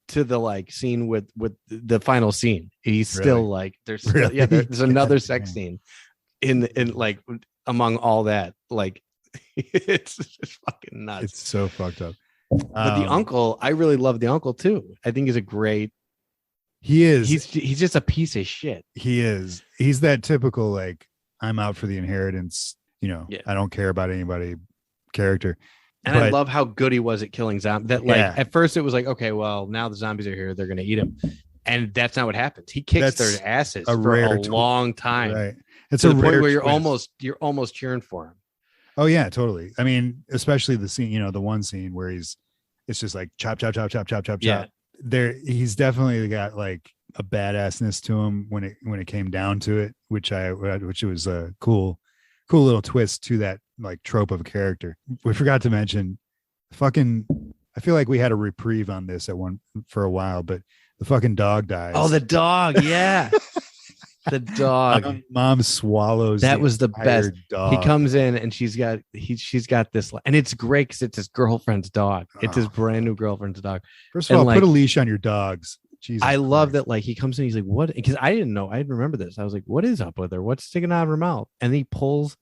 to the scene with the final scene, he's still there's still, there's another sex scene in among all that. It's just fucking nuts. It's so fucked up. But the uncle, I really love the uncle too. I think he's a great. He is. He's just a piece of shit. He is. He's that typical I'm out for the inheritance. I don't care about anybody character. And I love how good he was at killing zombies. At first it was okay, well, now the zombies are here, they're gonna eat him. And that's not what happens. He kicks That's their asses a for a rare long time. Right. It's to a the point rare where twist. you're almost cheering for him. Oh yeah, totally. I mean, especially the scene, the one scene where it's just like chop, chop, chop, chop, chop, chop, Yeah. chop. He's definitely got like a badassness to him when it came down to it, which was a cool little twist to that like trope of a character. We forgot to mention I feel like we had a reprieve on this for a while, but the fucking dog dies. Oh, the dog. Yeah. The dog. Mom swallows. That was the best. Dog. He comes in and she's got this, and it's great because it's his girlfriend's dog. It's his brand new girlfriend's dog. First of all, put a leash on your dogs. Jesus I Christ. love that. Like he comes in, he's like, "What?" Because I didn't know. I didn't remember this. I was like, "What is up with her? What's sticking out of her mouth?" And he pulls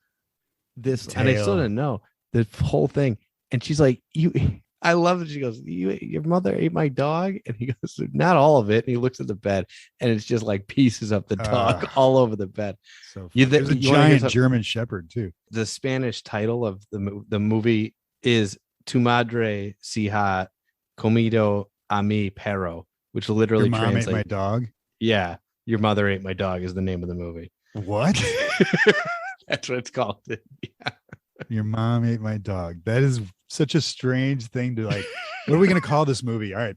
this, and I still didn't know the whole thing. And she's like, "You." I love that she goes, "Your mother ate my dog," and he goes, "Not all of it." And he looks at the bed, and it's just like pieces of the dog all over the bed. So there's a giant German Shepherd too. The Spanish title of the movie is "Tu madre se ha comido a mi perro," which literally Your mom translates, ate my dog. Yeah, your mother ate my dog is the name of the movie. What? That's what it's called. Yeah. Your mom ate my dog. That is such a strange thing to like. What are we gonna call this movie? All right,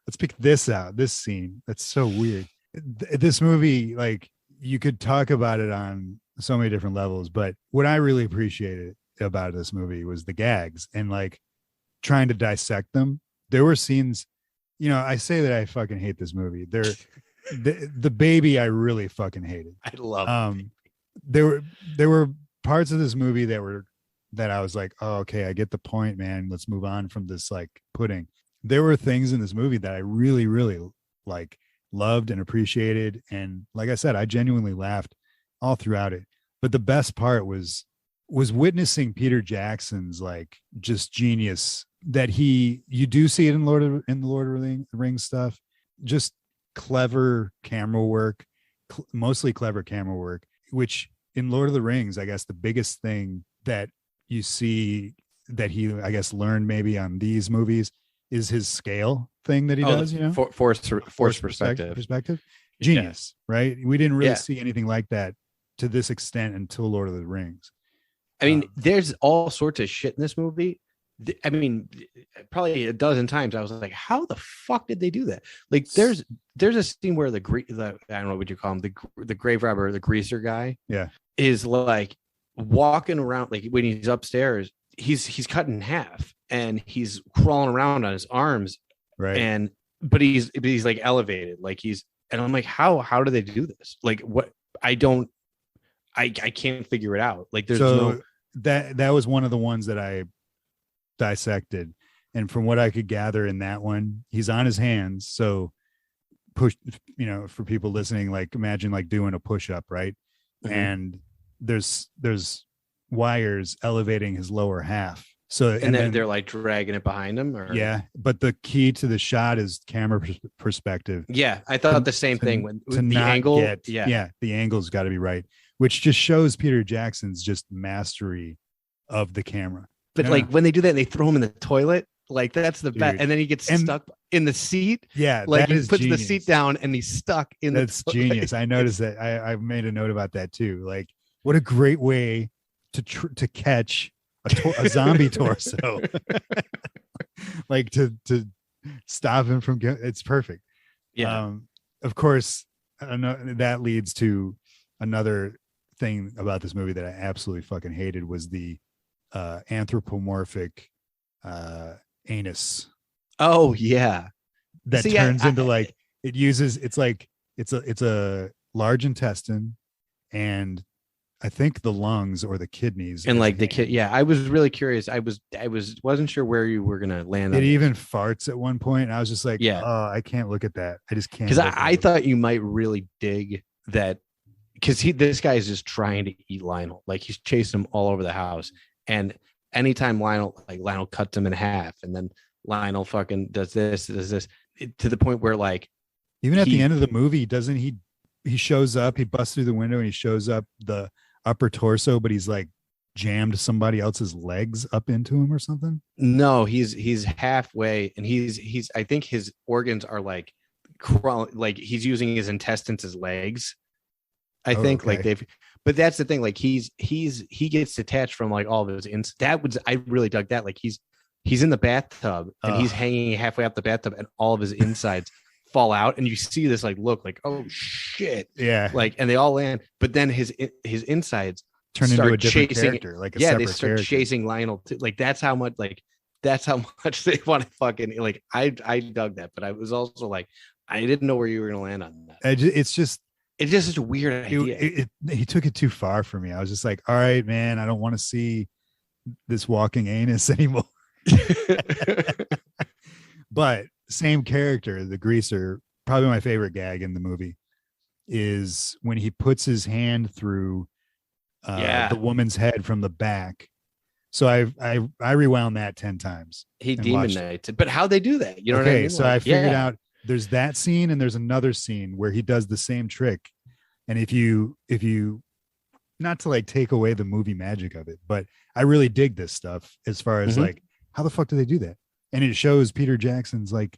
let's pick this scene. That's so weird. This movie, like, you could talk about it on so many different levels, but what I really appreciated about this movie was the gags and like trying to dissect them. There were scenes, I say that I fucking hate this movie. The baby I really fucking hated. I love there were parts of this movie that I was like, oh, okay, I get the point, man. Let's move on from this like pudding. There were things in this movie that I really, really like loved and appreciated. And like I said, I genuinely laughed all throughout it. But the best part was witnessing Peter Jackson's like just genius that you do see it in the Lord of the Rings stuff, just clever camera work, mostly clever camera work, which in Lord of the Rings, I guess the biggest thing that you see that he, I guess, learned maybe on these movies is his scale thing that he does, force perspective. Genius, right? We didn't really see anything like that to this extent until Lord of the Rings. I mean, there's all sorts of shit in this movie. I mean, probably a dozen times I was like, how the fuck did they do that? Like there's a scene where the I don't know what you call him, the grave robber, the greaser guy, is like walking around, like when he's upstairs, he's cut in half and he's crawling around on his arms, right? But he's like elevated, like and I'm like, how do they do this? Like what? I can't figure it out. Like there's that was one of the ones that I dissected, and from what I could gather in that one, he's on his hands. So push, for people listening, like imagine like doing a push-up, right? Mm-hmm. And there's wires elevating his lower half. So and then they're like dragging it behind him, or but the key to the shot is camera perspective. I thought the same thing when the angle. The angle's got to be right, which just shows Peter Jackson's just mastery of the camera. But like when they do that, and they throw him in the toilet. Like that's the best, and then he gets stuck in the seat. Yeah, like he puts genius. the seat down, and he's stuck in. That's genius. I noticed that. I made a note about that too. Like, what a great way to catch a zombie torso. Like to stop him from getting. It's perfect. Yeah. Of course, that leads to another thing about this movie that I absolutely fucking hated was the anthropomorphic anus. Oh yeah, that turns into like it's a large intestine, and I think the lungs or the kidneys and like the kid. Yeah, I was really curious. I wasn't sure where you were gonna land. It even farts at one point, and I was just like, oh, I can't look at that. I just can't. Because I thought you might really dig that, because this guy is just trying to eat Lionel. Like he's chasing him all over the house, and anytime Lionel cuts him in half, and then Lionel fucking does this, to the point where like even at the end of the movie, doesn't he shows up, he busts through the window and he shows up the upper torso, but he's like jammed somebody else's legs up into him or something? No, he's halfway, and he's I think his organs are like crawling, like he's using his intestines as legs. I think okay. like but that's the thing. Like he gets detached from like all of his I really dug that. Like he's in the bathtub and he's hanging halfway up the bathtub and all of his insides fall out. And you see this like look like, oh shit. Yeah. Like, and they all land, but then his insides turn into a different character, like a separate they start character. chasing Lionel too. Like that's how much they want to fucking like. I dug that, but I was also like, I didn't know where you were gonna land on that. It's just such a weird idea. He took it too far for me. I was just like, all right, man, I don't want to see this walking anus anymore. But same character, the greaser, probably my favorite gag in the movie is when he puts his hand through the woman's head from the back. So I rewound that 10 times. He demonized it. But how they do that? You know what I mean? So I figured out there's that scene and there's another scene where he does the same trick. And if you not to like take away the movie magic of it, but I really dig this stuff as far as like, how the fuck do they do that? And it shows Peter Jackson's like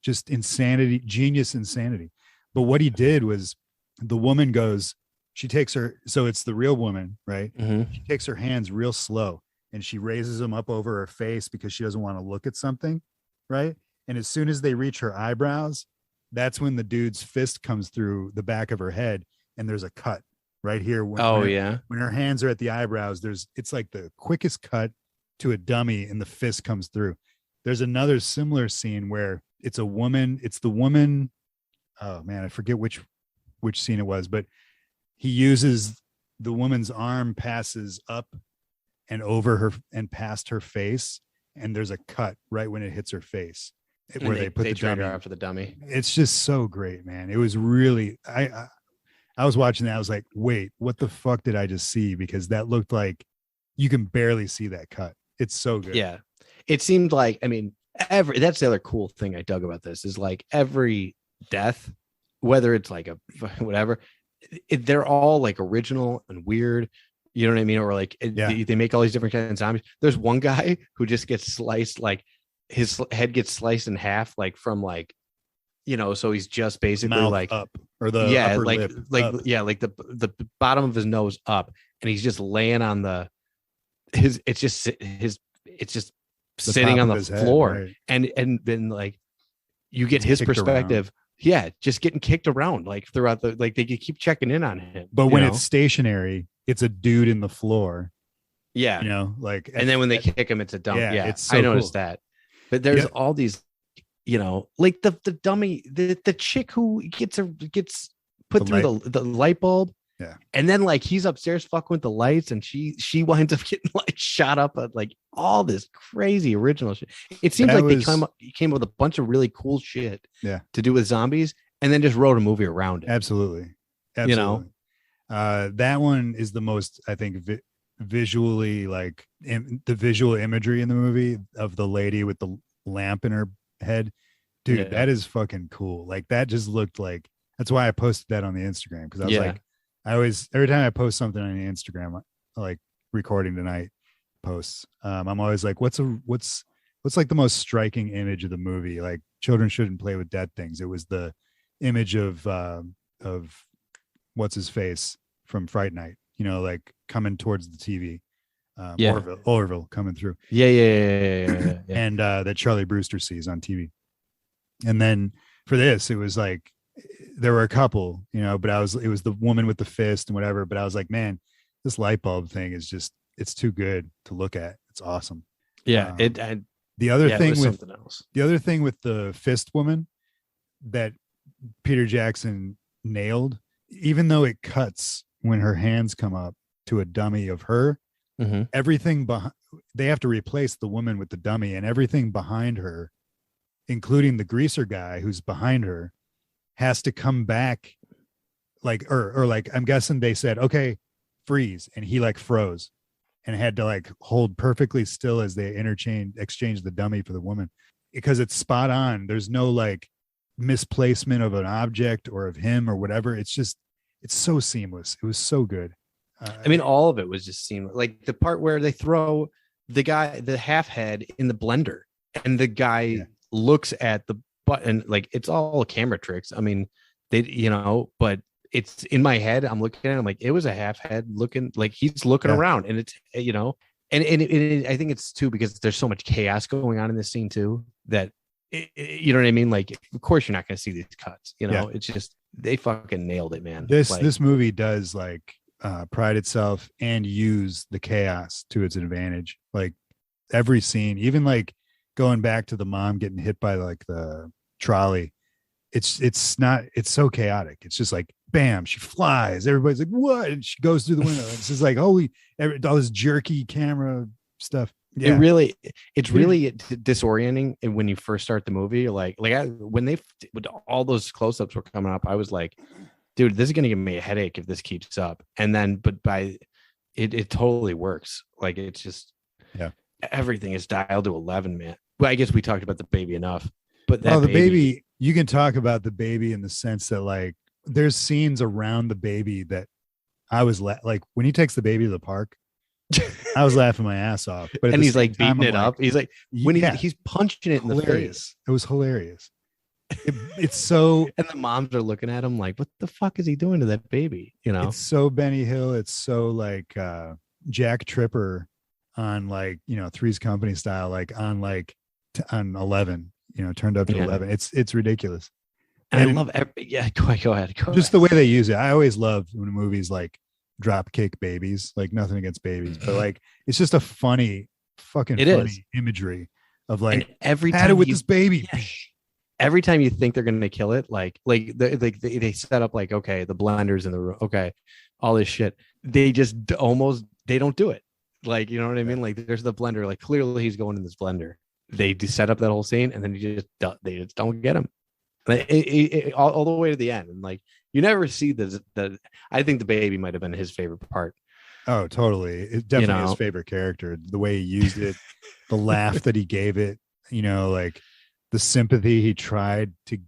just insanity, genius insanity. But what he did was the woman goes, she takes her, so it's the real woman, right? She takes her hands real slow and she raises them up over her face because she doesn't want to look at something, right? And as soon as they reach her eyebrows, that's when the dude's fist comes through the back of her head and there's a cut right here. When her hands are at the eyebrows, it's like the quickest cut to a dummy and the fist comes through. There's another similar scene where it's the woman. Oh man, I forget which scene it was, but he uses the woman's arm passes up and over her and past her face. And there's a cut right when it hits her face where they put the dummy after the dummy. It's just so great, man. It was really, I was watching that. I was like, wait, what the fuck did I just see? Because that looked like you can barely see that cut. It's so good. Yeah. It seemed like, I mean, that's the other cool thing I dug about this is like every death, whether it's like a whatever, they're all like original and weird. You know what I mean? Or like they make all these different kinds of zombies. There's one guy who just gets sliced, like his head gets sliced in half, like from like, you know, so he's just basically mouth like up or the upper like lip like up. like the bottom of his nose up, and he's just laying on it's just sitting on the floor, head, right? and then like you get his perspective. Around. Yeah, just getting kicked around like throughout they keep checking in on him. But when it's stationary, it's a dude in the floor. Yeah, you know, like, and then when they kick him, it's a dump. Yeah, it's so I noticed that. But there's all these, you know, like the dummy, the chick who gets put through the light bulb. Yeah, and then like he's upstairs fucking with the lights, and she winds up getting like shot up at like all this crazy original shit. It seems like they came up with a bunch of really cool shit. Yeah, to do with zombies, and then just wrote a movie around it. Absolutely. You know, that one is the most, I think, visually like the visual imagery in the movie of the lady with the lamp in her head. Dude, that is fucking cool. Like that just looked like, that's why I posted that on the Instagram, because I was like, every time I post something on the Instagram, like recording tonight posts, I'm always like, what's like the most striking image of the movie? Like, children shouldn't play with dead things. It was the image of what's his face from Fright Night, you know, like coming towards the TV. Orville coming through. Yeah. And that Charlie Brewster sees on TV. And then for this, it was like, there were a couple, you know, but it was the woman with the fist and whatever. But I was like, man, this light bulb thing is just, it's too good to look at. It's awesome. Yeah. The other thing with something else. The other thing with the fist woman that Peter Jackson nailed, even though it cuts when her hands come up to a dummy of her, everything behind, they have to replace the woman with the dummy, and everything behind her, including the greaser guy who's behind her, has to come back like, or like, I'm guessing they said, okay, freeze. And he like froze and had to like hold perfectly still as they exchange the dummy for the woman, because it's spot on. There's no like misplacement of an object or of him or whatever. It's just, it's so seamless. It was so good. I mean, all of it was just seamless. Like the part where they throw the half head in the blender, and the guy looks at but and like it's all camera tricks. I mean, they but it's in my head. I'm looking at it, I'm like, it was a half head looking, like he's looking around, and it's and I think it's too because there's so much chaos going on in this scene too that you know what I mean. Like, of course, you're not going to see these cuts. It's just they fucking nailed it, man. This movie does like pride itself and use the chaos to its advantage. Like every scene, even like going back to the mom getting hit by like the trolley. It's so chaotic. It's just like, bam, she flies. Everybody's like, what? And she goes through the window. It's just like, all this jerky camera stuff. Yeah. It's really disorienting when you first start the movie. When all those close-ups were coming up, I was like, dude, this is going to give me a headache if this keeps up. And then, but by it totally works. Like, it's just, everything is dialed to 11, man. Well, I guess we talked about the baby enough, but the baby, you can talk about the baby in the sense that like, there's scenes around the baby that I was like when he takes the baby to the park, I was laughing my ass off. But and he's like beating it up. He's like when he's punching it in the face. It was hilarious. It's so, and the moms are looking at him like, what the fuck is he doing to that baby? It's so Benny Hill. It's so like Jack Tripper on like Three's Company style, like on 11. Turned up to 11. It's ridiculous. And I love go ahead. The way they use it. I always love when movies like drop kick babies, like nothing against babies, but like it's just a funny imagery of like, and every time with this baby. Every time you think they're gonna kill it, they set up like, okay, the blender's in the room, okay, all this shit. They just they don't do it. Like, you know what I mean? Like there's the blender, like clearly he's going in this blender. They just set up that whole scene and then they just don't get him. All the way to the end, and like you never see the I think the baby might have been his favorite part. Oh, totally. It's definitely his favorite character. The way he used it, the laugh that he gave it, like the sympathy he tried to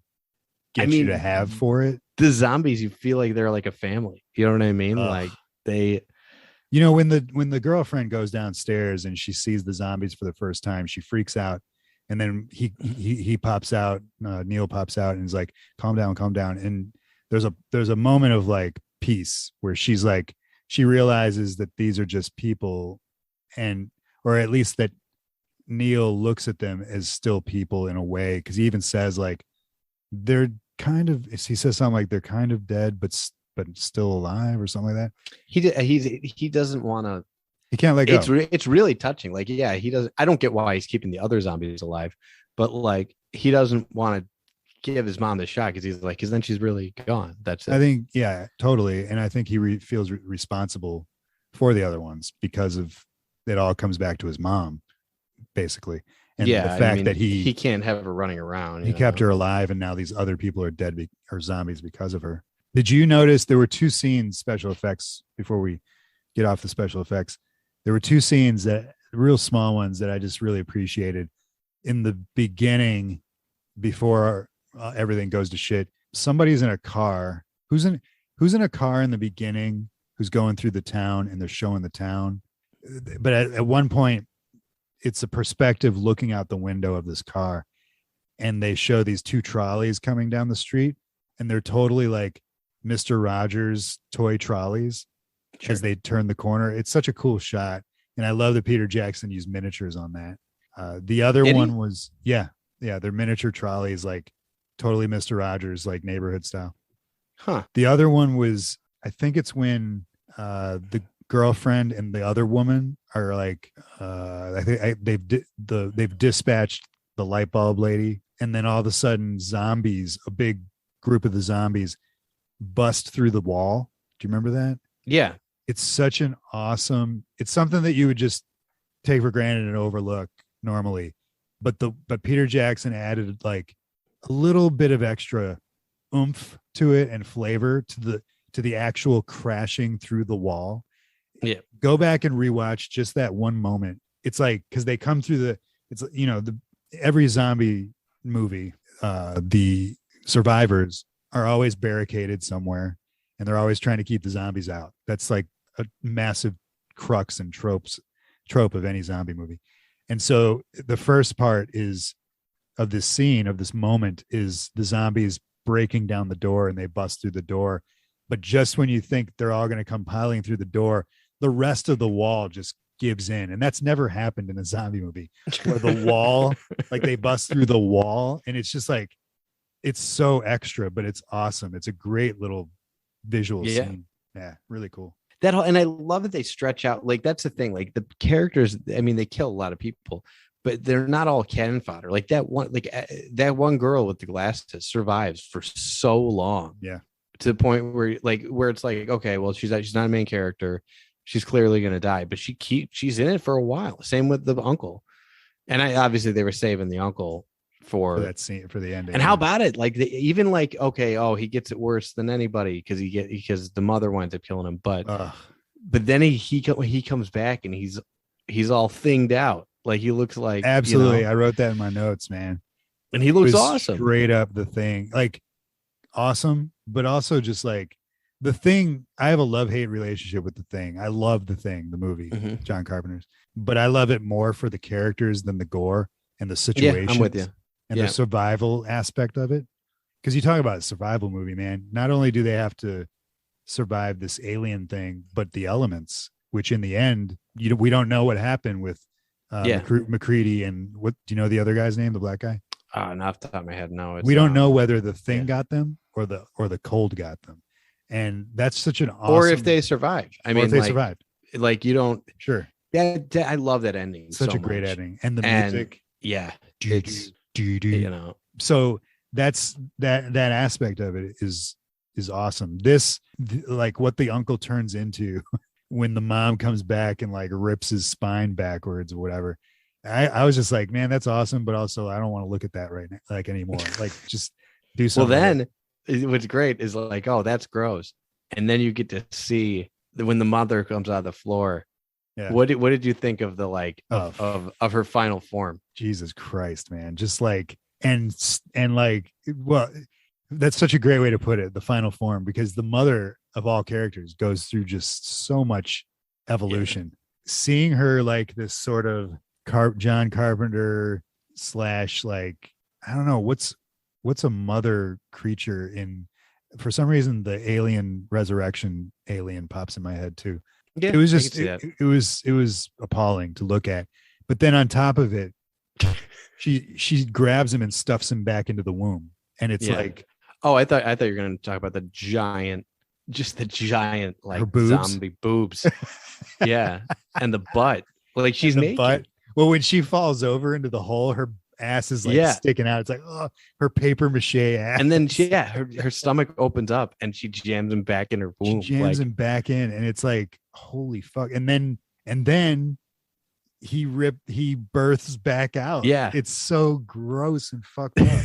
get you to have for it. The zombies, you feel like they're like a family. You know what I mean? Like they, when the girlfriend goes downstairs and she sees the zombies for the first time, she freaks out. And then he pops out, Neil pops out and is like, calm down. And there's a moment of like peace where she's like, she realizes that these are just people, or at least that Neil looks at them as still people in a way. Cause he even says like, they're kind of, he says something like they're kind of dead, but still alive or something like that. He doesn't want to, he can't let go. It's really touching. Like, yeah, he doesn't. I don't get why he's keeping the other zombies alive, but like he doesn't want to give his mom the shot because he's like, because then she's really gone. That's it. I think, yeah, totally. And I think he feels responsible for the other ones because of it all comes back to his mom, basically. And the fact that he can't have her running around. He kept her alive, and now these other people are dead or zombies because of her. Did you notice there were two scenes, special effects, before we get off the special effects? There were two scenes real small ones that I just really appreciated in the beginning before everything goes to shit. Somebody's in a car. Who's in a car in the beginning, who's going through the town, and they're showing the town. But at one point, it's a perspective looking out the window of this car, and they show these two trolleys coming down the street, and they're totally like Mr. Rogers toy trolleys. Sure. As they turn the corner. It's such a cool shot. And I love that Peter Jackson used miniatures on that. The other one was, they're miniature trolleys, like totally Mr. Rogers, like neighborhood style. Huh. The other one was, I think it's when the girlfriend and the other woman are like, I think they've dispatched the light bulb lady. And then all of a sudden zombies, a big group of the zombies bust through the wall. Do you remember that? Yeah. It's such an awesome, it's something that you would just take for granted and overlook normally. But Peter Jackson added like a little bit of extra oomph to it and flavor to the actual crashing through the wall. Yeah. Go back and rewatch just that one moment. It's like, cause they come through every zombie movie, the survivors are always barricaded somewhere, and they're always trying to keep the zombies out. That's like a massive crux and trope of any zombie movie. And so the first part is this scene, of this moment, is the zombies breaking down the door, and they bust through the door. But just when you think they're all going to come piling through the door, the rest of the wall just gives in. And that's never happened in a zombie movie, where the wall, like they bust through the wall, and it's just like, it's so extra, but it's awesome. It's a great little visual scene. Yeah, really cool. That whole, and I love that they stretch out. Like, that's the thing. Like, the characters, I mean, they kill a lot of people, but they're not all cannon fodder. Like that one girl with the glasses survives for so long. Yeah. To the point where it's like, okay, well, she's not a main character. She's clearly going to die, but she's in it for a while. Same with the uncle. And obviously they were saving the uncle for that scene, for the ending. And how about it? Like, even like, okay, oh, he gets it worse than anybody because the mother winds up killing him. But then he comes back and he's all thinged out. Like, he looks like, absolutely. I wrote that in my notes, man. And he looks awesome. Straight up the Thing, like awesome, but also just like the Thing. I have a love-hate relationship with the Thing. I love the Thing, the movie, John Carpenter's, but I love it more for the characters than the gore and the situation. Yeah, I'm with you. And the survival aspect of it. Because you talk about a survival movie, man. Not only do they have to survive this alien thing, but the elements, which in the end, we don't know what happened with McCready and what, do you know the other guy's name, the black guy? Not off the top of my head, no. We don't know whether the Thing got them or the cold got them. And that's such an awesome, or if they survived. I mean, if they survived. Like, you don't. Sure. I love that ending. Such a great ending. And the music. Yeah. So that's that aspect of it is awesome. Like what the uncle turns into when the mom comes back and like rips his spine backwards or whatever. I was just like, man, that's awesome, but also I don't want to look at that right now, like, anymore. Like, just do something. Well, then what's great is like, oh, that's gross, and then you get to see when the mother comes out of the floor. Yeah. What did you think of the of her final form? Jesus Christ, man. Just like, and like, well, that's such a great way to put it, the final form, because the mother of all characters goes through just so much evolution. Yeah. Seeing her like this sort of John Carpenter / like, I don't know, what's a mother creature in, for some reason, the Alien Resurrection alien pops in my head too. Yeah, it was just it was appalling to look at. But then on top of it, she grabs him and stuffs him back into the womb, and it's like, oh, I thought you were going to talk about the giant like boobs. Zombie boobs. Yeah, and the butt, like she's naked. Butt. Well, when she falls over into the hole, her ass is like sticking out. It's like, oh, her paper mache ass. And then her stomach opens up and she jams him back in her womb. She jams him back in, and it's like, holy fuck. And then he births back out. Yeah. It's so gross and fucked up.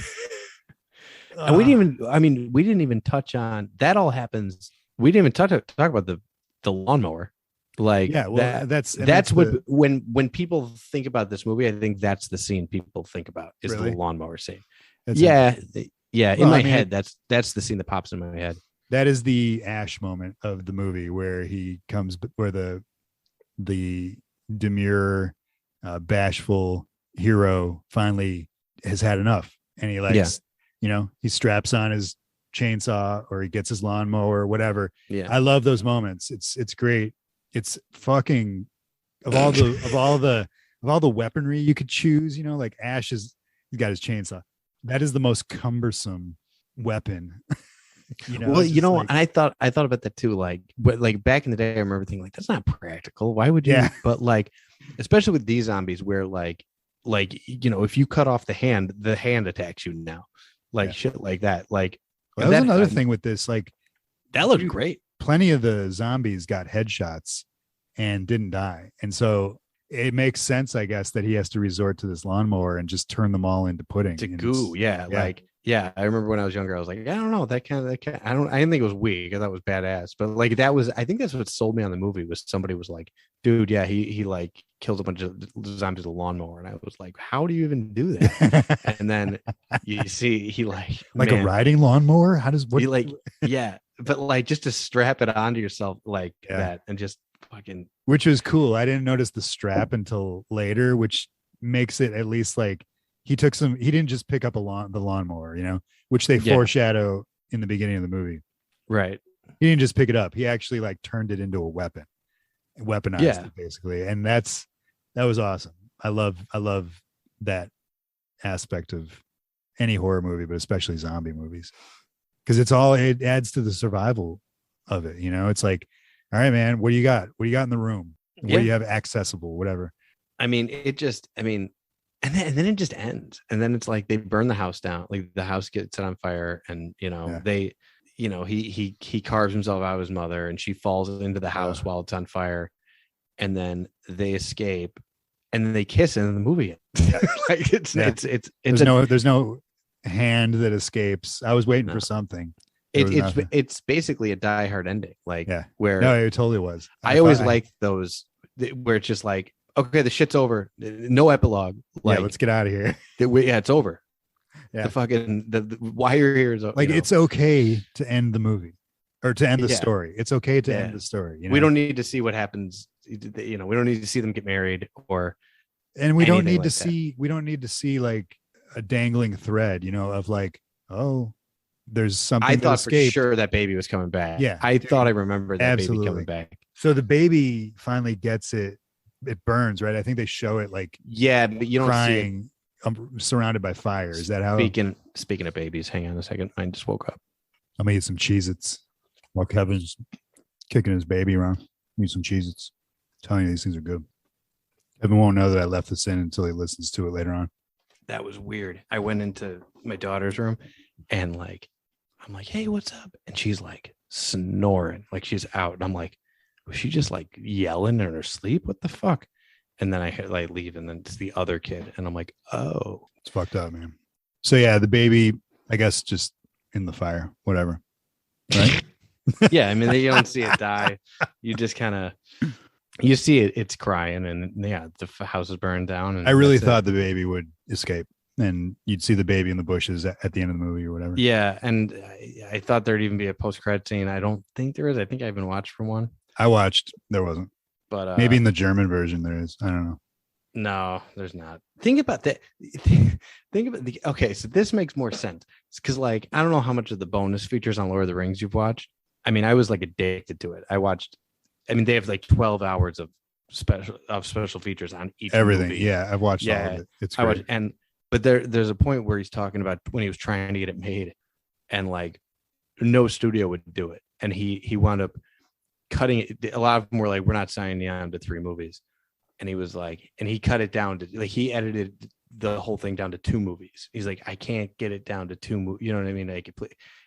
And we didn't even touch on that. All happens. We didn't even talk about the lawnmower. Like, yeah, well, that's what when people think about this movie, I think that's the scene people think about is the lawnmower scene. Yeah. In my head, that's the scene that pops in my head. That is the Ash moment of the movie where where the demure, bashful hero finally has had enough, and he likes, he straps on his chainsaw or he gets his lawnmower or whatever. Yeah, I love those moments. It's great. It's fucking of all the weaponry you could choose, like Ash he's got his chainsaw. That is the most cumbersome weapon. Well, and I thought about that too. But back in the day, I remember thinking like, that's not practical. Why would you? Yeah. But especially with these zombies, where if you cut off the hand attacks you now, shit like that. That was another thing with this. That looked great. Plenty of the zombies got headshots and didn't die, and so it makes sense, I guess, that he has to resort to this lawnmower and just turn them all into pudding. To goo, yeah. I remember when I was younger, I was like, I don't know, that kind of. I didn't think it was weak. I thought it was badass, but I think that's what sold me on the movie. Was somebody was like, dude, yeah, he kills a bunch of zombies with a lawnmower, and I was like, how do you even do that? And then you see he a riding lawnmower. How does what? But just to strap it onto yourself that, and just fucking. Which was cool. I didn't notice the strap until later, which makes it at least he didn't just pick up the lawnmower, which they foreshadow in the beginning of the movie. Right. He didn't just pick it up. He actually like turned it into a weapon, weaponized it basically. And that was awesome. I love that aspect of any horror movie, but especially zombie movies, because it adds to the survival of it. It's like, all right, man, what do you got? What do you got in the room? What do you have accessible? Whatever. I mean, and then it just ends. And then it's like they burn the house down. Like the house gets set on fire, and he carves himself out of his mother, and she falls into the house while it's on fire, and then they escape, and then they kiss, and the movie ends. Like there's no hand that escapes. I was waiting for something. It's basically a Die Hard ending, where no, it totally was. I always like those where it's just like, okay, the shit's over, no epilogue. Like, let's get out of here. It's over. Yeah, the fucking the why you're here is like it's okay to end the movie or to end the story. It's okay to end the story. We don't need to see what happens. We don't need to see them get married and we don't need to see. We don't need to see like a dangling thread, of like, oh, there's something. I thought for sure that baby was coming back. Yeah, I thought I remembered that baby coming back. So the baby finally gets it. It burns, right? I think they show it like, but you don't crying, see it. Surrounded by fire. Is that how? Speaking of babies, hang on a second. I just woke up. I'm gonna eat some Cheez-Its while Kevin's kicking his baby around. Eat some Cheez-Its. I'm telling you, these things are good. Kevin won't know that I left this in until he listens to it later on. That was weird. I went into my daughter's room and I'm like, hey, what's up? And she's like snoring, like she's out. And I'm like, was she just like yelling in her sleep? What the fuck? And then I leave, and then it's the other kid. And I'm like, oh. It's fucked up, man. So yeah, the baby, I guess, just in the fire, whatever. Right? Yeah, I mean, you don't see it die. You just kind of, you see it's crying, and the house is burned down. And I really thought the baby would escape, and you'd see the baby in the bushes at the end of the movie or whatever. Yeah, and I thought there'd even be a post-credit scene. I don't think there is. I think I haven't watched for one. I watched. There wasn't. But maybe in the German version there is. I don't know. No, there's not. Think about that. Okay, so this makes more sense. It's because I don't know how much of the bonus features on Lord of the Rings you've watched. I mean, I was addicted to it. They have 12 hours of special features on each everything. movie. Yeah, I've watched all of it. It's great. But there's a point where he's talking about when he was trying to get it made, and no studio would do it, and he wound up cutting it. A lot of them were like, we're not signing you on to 3 movies. And he was like, and he cut it down to he edited the whole thing down to 2 movies. He's like, I can't get it down to 2 movies. You know what I mean? And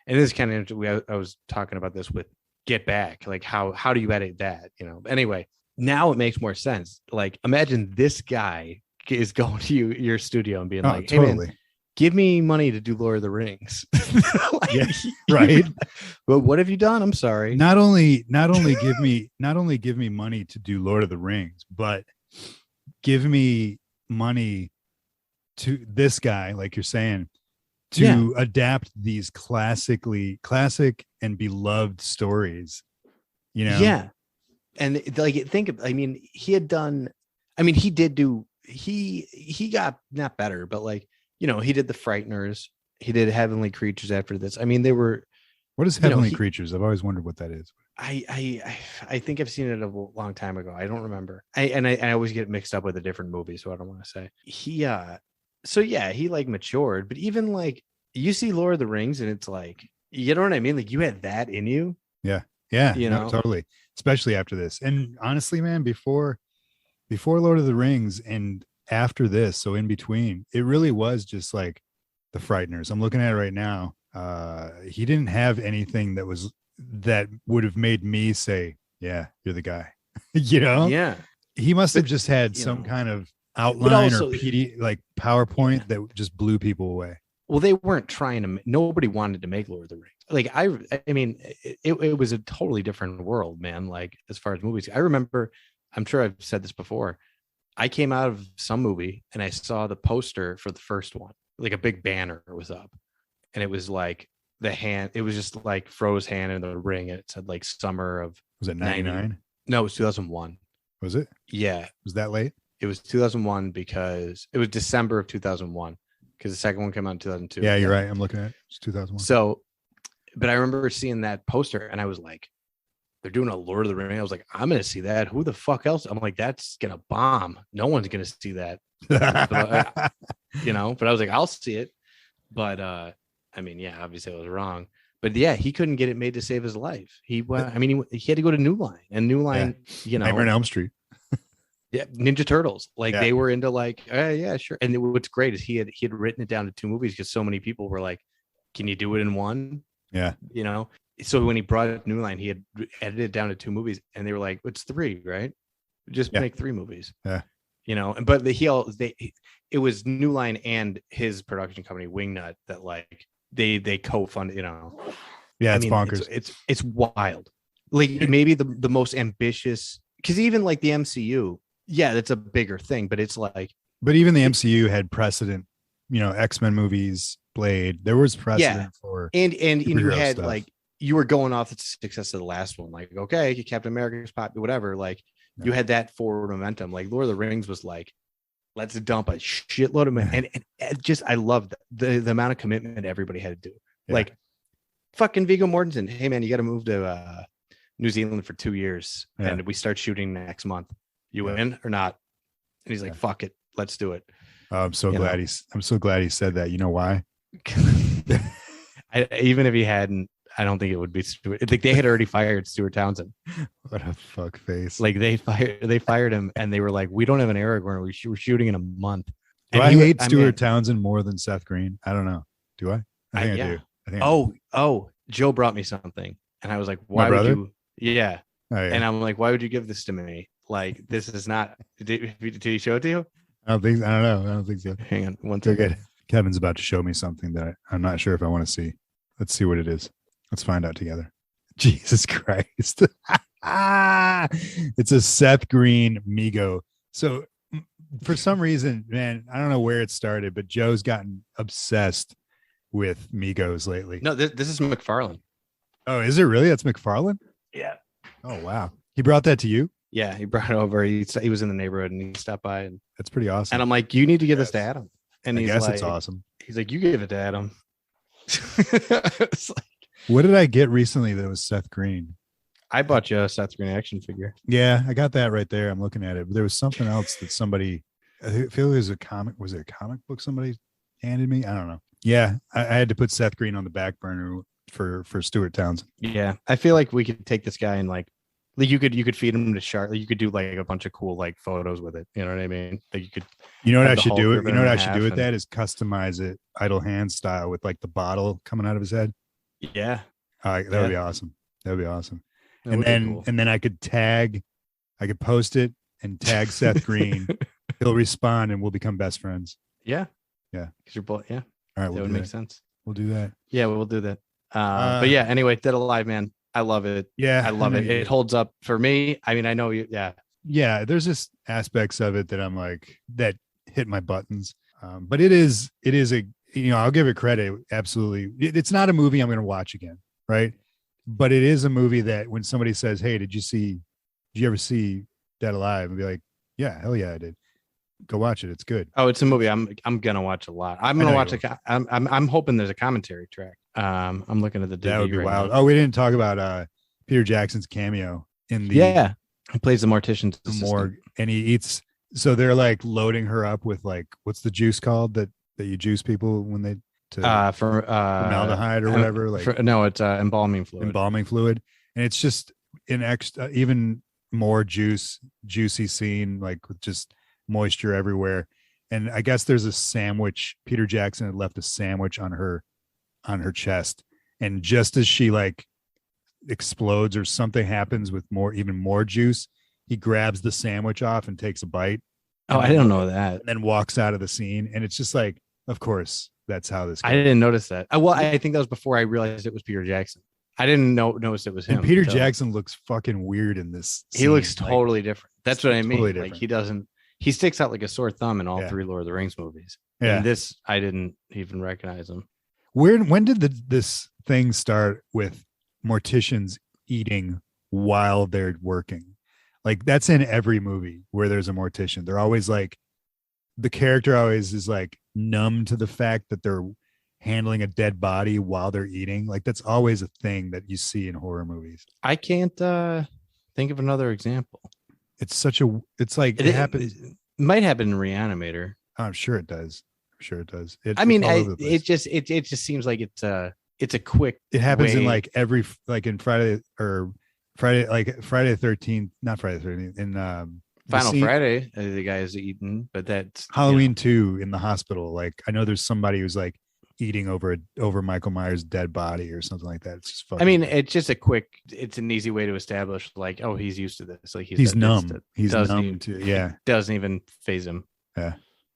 this is kind of interesting. I was talking about this with Get Back. How do you edit that? Anyway, now it makes more sense. Imagine this guy is going to your studio and being like, hey, totally. Man, give me money to do Lord of the Rings. Yeah, right. But what have you done? I'm sorry. Not only give me money to do Lord of the Rings, but give me money to this guy, like you're saying, to adapt these classic and beloved stories. Yeah. And think of, I mean, he got not better, but he did The Frighteners. He did Heavenly Creatures after this. I mean, they were. What is Heavenly Creatures? I've always wondered what that is. I think I've seen it a long time ago. I don't remember. I always get mixed up with a different movie, so I don't want to say. He matured, but even you see Lord of the Rings, and it's you know what I mean? You had that in you. Yeah. Totally. Especially after this. And honestly, man, before Lord of the Rings and after this, so in between, it really was just The Frighteners. I'm looking at it right now. He didn't have anything that would have made me say, yeah, you're the guy. Yeah, he must have just had some kind of outline also, or PowerPoint that just blew people away. Well, they weren't trying to. Nobody wanted to make Lord of the Rings. I mean, it was a totally different world, man. As far as movies, I remember. I'm sure I've said this before. I came out of some movie and I saw the poster for the first one. A big banner was up, and it was the hand. It was just Fro's hand in the ring, and it said summer of. Was it 99? No, it was 2001. Was it? Yeah. Was that late? It was 2001 because it was December of 2001 because the second one came out in 2002. Yeah, you're right. I'm looking at it. It's 2001. So, but I remember seeing that poster and I was like, they're doing a Lord of the Rings. I was like, I'm going to see that. Who the fuck else? I'm like, that's going to bomb. No one's going to see that. But, you know, but I was like, I'll see it. But I mean, yeah, obviously I was wrong. But yeah, he couldn't get it made to save his life. He had to go to New Line, and New Line, you know, Nightmare on Elm Street. Yeah, Ninja Turtles. Like they were into like, yeah, sure. And what's great is he had written it down to 2 movies because so many people were like, can you do it in one? Yeah. You know, so when he brought it New Line, he had edited it down to 2 movies, and they were like, it's 3, right? Just make 3 movies. Yeah. You know, but it was New Line and his production company Wingnut that like they co-funded, you know. Yeah, it's bonkers. It's wild. Like maybe the most ambitious, because even like the MCU, yeah, that's a bigger thing, but it's like, but even the MCU had precedent, you know, X-Men movies, Blade, there was precedent for, and you had stuff. like, you were going off the success of the last one, like, okay, Captain America's popular, whatever, like you had that forward momentum. Like Lord of the Rings was like, let's dump a shitload of money. And just, I love the amount of commitment everybody had to do. Like fucking Viggo Mortensen, hey man, you got to move to New Zealand for 2 years and we start shooting next month. You in or not? And he's like, fuck it, let's do it. I'm so glad he said that. You know why? Even if he hadn't, I don't think it would be Stuart. Like they had already fired Stuart Townsend. What a fuck face. Like they fired him, and they were like, we don't have an Aragorn. We're shooting in a month. Do I hate Stuart Townsend more than Seth Green? I don't know. Do I? I think I do. I think Joe brought me something, and I was like, why would you? Yeah. Oh, yeah. And I'm like, why would you give this to me? Like, this is not. Did he show it to you? I don't know. I don't think so. Hang on one second. Kevin's about to show me something that I'm not sure if I want to see. Let's see what it is. Let's find out together. Jesus Christ. It's a Seth Green Mego. So for some reason, man, I don't know where it started, but Joe's gotten obsessed with Migos lately. No, this is McFarlane. Oh, is it really? That's McFarlane? Yeah. Oh, wow. He brought that to you? Yeah, he brought it over. He was in the neighborhood and he stopped by. And that's pretty awesome. And I'm like, you need to give this to Adam. And I guess it's awesome. He's like, you gave it to Adam. It's like, what did I get recently that was Seth Green? I bought you a Seth Green action figure. Yeah, I got that right there. I'm looking at it. But there was something else that somebody, I feel it was a comic. Was it a comic book somebody handed me? I don't know. Yeah, I had to put Seth Green on the back burner for Stuart Townsend. Yeah, I feel like we could take this guy and like you could feed him to shark. Like you could do like a bunch of cool like photos with it. You know what I mean? Like you could. You know what I should do? You know what I should do with that is customize it idle hand style with like the bottle coming out of his head. Yeah, that would be awesome. That would be awesome. And then I could post it and tag Seth Green. He'll respond and we'll become best friends. Yeah. Yeah. Because you're both. Yeah. All right. That would make sense. We'll do that. Yeah, we'll do that. But yeah, anyway, Dead Alive, man. I love it. Yeah. I love it. It holds up for me. I mean, I know you. Yeah. Yeah. There's just aspects of it that I'm like, that hit my buttons. But it is a, I'll give it credit. Absolutely. It's not a movie I'm going to watch again. Right. But it is a movie that when somebody says, hey, did you ever see Dead Alive? I'd be like, yeah, hell yeah, I did. Go watch it. It's good. Oh, it's a movie I'm gonna watch a lot. I'm gonna watch I'm hoping there's a commentary track. I'm looking at the DVD. That would be right wild. now. Oh, we didn't talk about Peter Jackson's cameo in the he plays the mortician's morgue, and he eats. So they're like loading her up with like, what's the juice called that you juice people when they formaldehyde or whatever. It's embalming fluid, and it's just an extra, even more juicy scene, like with just moisture everywhere. And I guess there's a sandwich. Peter Jackson had left a sandwich on her chest, and just as she like explodes or something happens with even more juice, he grabs the sandwich off and takes a bite. Oh, I don't know that. And then walks out of the scene, and it's just like, of course, that's how this goes. I didn't notice that. Well, I think that was before I realized it was Peter Jackson. I didn't notice it was him. And Peter Jackson looks fucking weird in this scene. He looks totally different. That's what I mean. Totally like he sticks out like a sore thumb in all 3 Lord of the Rings movies. Yeah. And this, I didn't even recognize him. When did this thing start with morticians eating while they're working? Like that's in every movie where there's a mortician. They're always like, the character always is like, numb to the fact that they're handling a dead body while they're eating. Like that's always a thing that you see in horror movies. I can't think of another example. It's like it happens. It might happen in Reanimator. I'm sure it does. It just seems like it's a quick. It happens in like every in Friday the 13th, not Friday the 13th, in Final Friday. The guy is eating, but that's Halloween 2 in the hospital. Like I know there's somebody who's like eating over Michael Myers' dead body or something like that. It's just fucking. I mean, it's just it's an easy way to establish like, oh, he's used to this. Like he's numb. He's numb to doesn't even phase him. Yeah.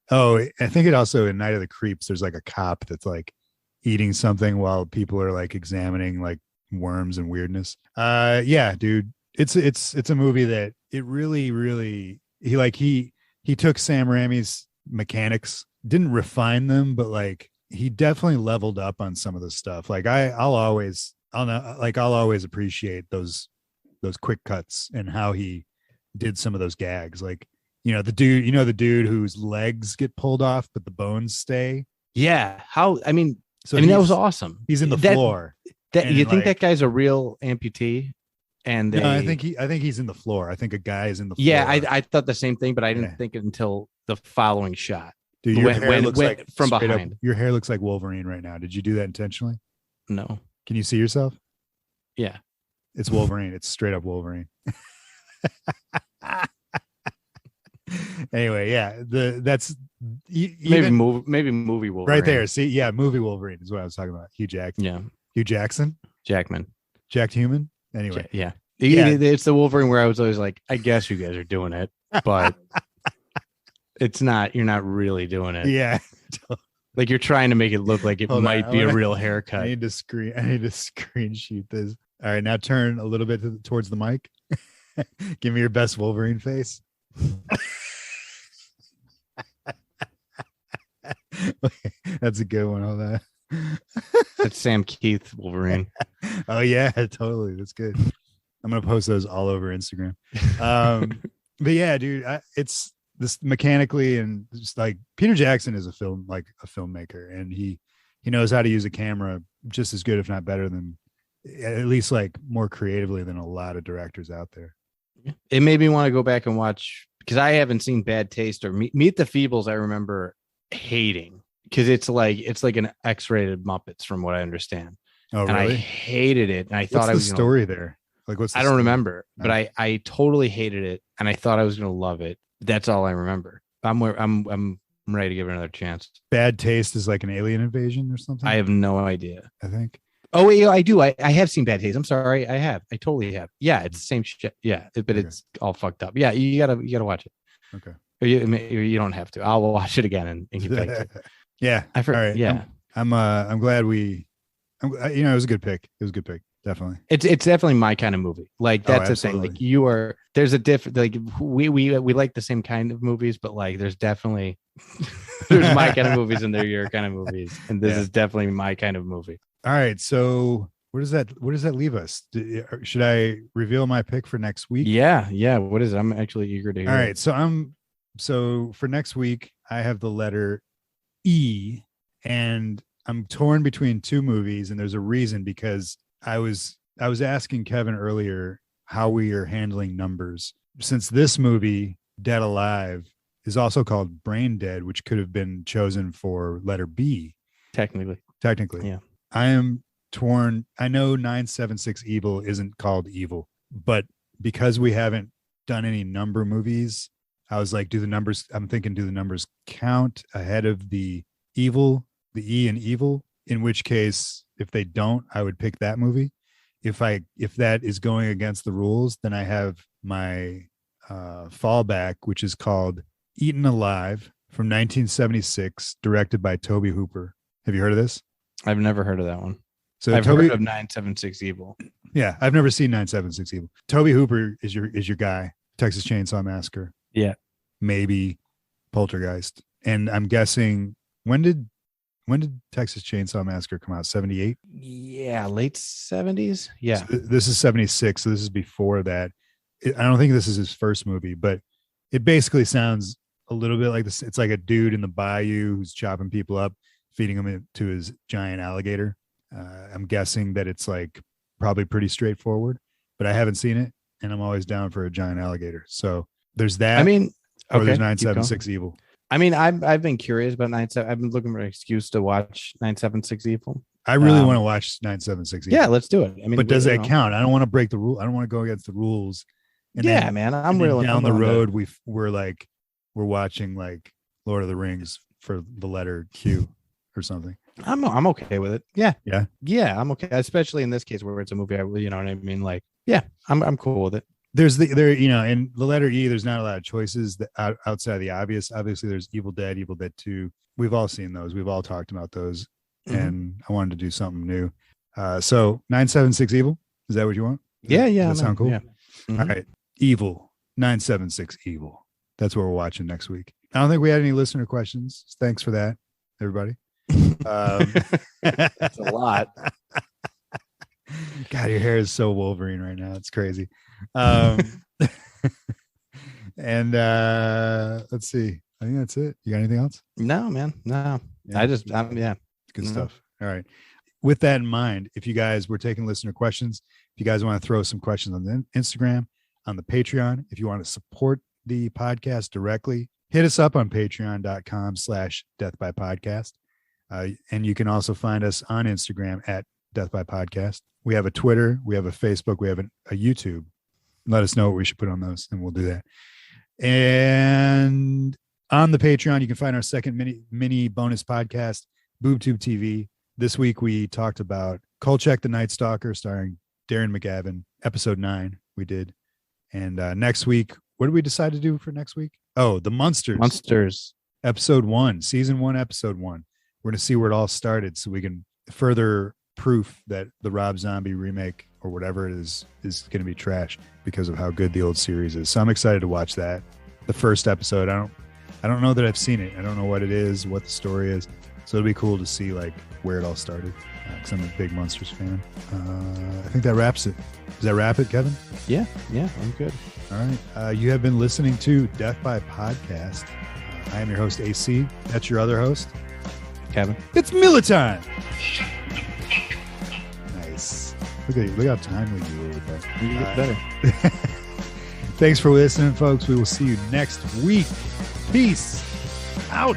Oh, I think it also in Night of the Creeps, there's like a cop that's like eating something while people are like examining like worms and weirdness. Yeah, dude. It's a movie that it really he took Sam Raimi's mechanics, didn't refine them, but like he definitely leveled up on some of the stuff. Like I'll always appreciate those quick cuts and how he did some of those gags. Like, the dude whose legs get pulled off, but the bones stay. Yeah. That was awesome. He's in the floor. That you think that guy's a real amputee? And no, I think he's in the floor. I think a guy is in the floor. Yeah, I thought the same thing, but I didn't think it until the following shot. Dude, your hair looks like from behind. Your hair looks like Wolverine right now. Did you do that intentionally? No. Can you see yourself? Yeah. It's Wolverine. It's straight up Wolverine. Anyway, yeah, that's maybe movie Wolverine right there. See, yeah, movie Wolverine is what I was talking about. Hugh Jackson. Yeah, Hugh Jackson. Jacked Human. Anyway, yeah, it's the Wolverine where I was always like, I guess you guys are doing it, but it's not. You're not really doing it. Yeah, like you're trying to make it look like it might be a real haircut. I need to screen shoot this. All right, now turn a little bit towards the mic. Give me your best Wolverine face. That's a good one. All that. That's Sam Keith Wolverine. Oh yeah, totally. That's good. I'm gonna post those all over Instagram. But yeah, dude, it's this mechanically and just like Peter Jackson is a filmmaker, and he knows how to use a camera just as good, if not better than, at least like more creatively than a lot of directors out there. It made me want to go back and watch, because I haven't seen Bad Taste or Meet the Feebles. I remember hating because it's like an X-rated Muppets from what I understand. Oh, really? And I hated it. And I thought what's the story there? Like, what's the I don't story? Remember, but I totally hated it, and I thought I was going to love it. That's all I remember. I'm ready to give it another chance. Bad Taste is like an alien invasion or something. I have no idea. I think. Oh, yeah, I do. I have seen Bad Taste. I'm sorry. I have. I totally have. Yeah, it's the same shit. Yeah, but okay. It's all fucked up. Yeah, you gotta watch it. Okay. Or you don't have to. I'll watch it again and get back to it. Yeah. I forgot. Right. Yeah. I'm glad it was a good pick. It was a good pick. Definitely. It's definitely my kind of movie. Like that's the thing. Like there's a different, like we like the same kind of movies, but like there's definitely there's my kind of movies and they're your kind of movies. And this is definitely my kind of movie. All right. So where does that leave us? Should I reveal my pick for next week? Yeah. What is it? I'm actually eager to hear. All right. So for next week, I have the letter E, and I'm torn between two movies, and there's a reason, because I was asking Kevin earlier how we are handling numbers, since this movie, Dead Alive, is also called Braindead, which could have been chosen for letter B. Technically. Yeah. I am torn. I know 976 Evil isn't called Evil, but because we haven't done any number movies, I was like, do the numbers count ahead of the evil, the E in evil? In which case, if they don't, I would pick that movie. If that is going against the rules, then I have my fallback, which is called Eaten Alive from 1976, directed by Tobe Hooper. Have you heard of this? I've never heard of that one. So I've heard of 976 Evil. Yeah, I've never seen 976 Evil. Tobe Hooper is your guy. Texas Chainsaw Massacre. Yeah. Maybe Poltergeist. And I'm guessing, when did Texas Chainsaw Massacre come out? 78? Yeah, late 70s. Yeah. So this is 76, so this is before that. I don't think this is his first movie, but it basically sounds a little bit like this. It's like a dude in the bayou who's chopping people up, feeding them to his giant alligator. I'm guessing that it's like probably pretty straightforward, but I haven't seen it, and I'm always down for a giant alligator. So there's that. I mean, or there's 976 Evil. I mean, I've been curious about 976. I've been looking for an excuse to watch 976 Evil. I really want to watch 976 Evil. Yeah, let's do it. I mean, but does that count? I don't want to break the rule. I don't want to go against the rules. And yeah, man, I'm really down the road. We're watching like Lord of the Rings for the letter Q or something. I'm okay with it. Yeah, yeah, I'm okay. Especially in this case where it's a movie. You know what I mean? Like, yeah, I'm cool with it. There's in the letter E, there's not a lot of choices that outside of the obvious. Obviously, there's Evil Dead 2. We've all seen those. We've all talked about those. And I wanted to do something new. So 976 Evil. Is that what you want? Yeah. Does that sound cool? Yeah. All right. Evil 976 Evil. That's what we're watching next week. I don't think we had any listener questions. Thanks for that, everybody. That's a lot. God, your hair is so Wolverine right now. It's crazy. And let's see. I think that's it. You got anything else? No, man. No. Yeah. Good stuff. All right. With that in mind, if you guys were taking listener questions, if you guys want to throw some questions on the Instagram, on the Patreon, if you want to support the podcast directly, hit us up on patreon.com/deathbypodcast. And you can also find us on Instagram at deathbypodcast. We have a Twitter, we have a Facebook, we have a YouTube. Let us know what we should put on those, and we'll do that. And on the Patreon, you can find our second mini bonus podcast, BoobTube TV. This week we talked about Kolchak the Night Stalker, starring Darren McGavin. Episode 9 we did. And next week, what did we decide to do for next week? Oh, the Monsters. Episode 1, season 1, episode 1. We're going to see where it all started so we can further proof that the Rob Zombie remake or whatever it is going to be trash because of how good the old series is. So I'm excited to watch that. The first episode, I don't know that I've seen it. I don't know what it is, what the story is. So it'll be cool to see like where it all started because I'm a big Monsters fan. I think that wraps it. Does that wrap it, Kevin? Yeah, I'm good. All right. You have been listening to Death by Podcast. I am your host, AC. That's your other host, Kevin. It's Miller time. Nice. Look how timely you were with that. You get better. Thanks for listening, folks. We will see you next week. Peace out.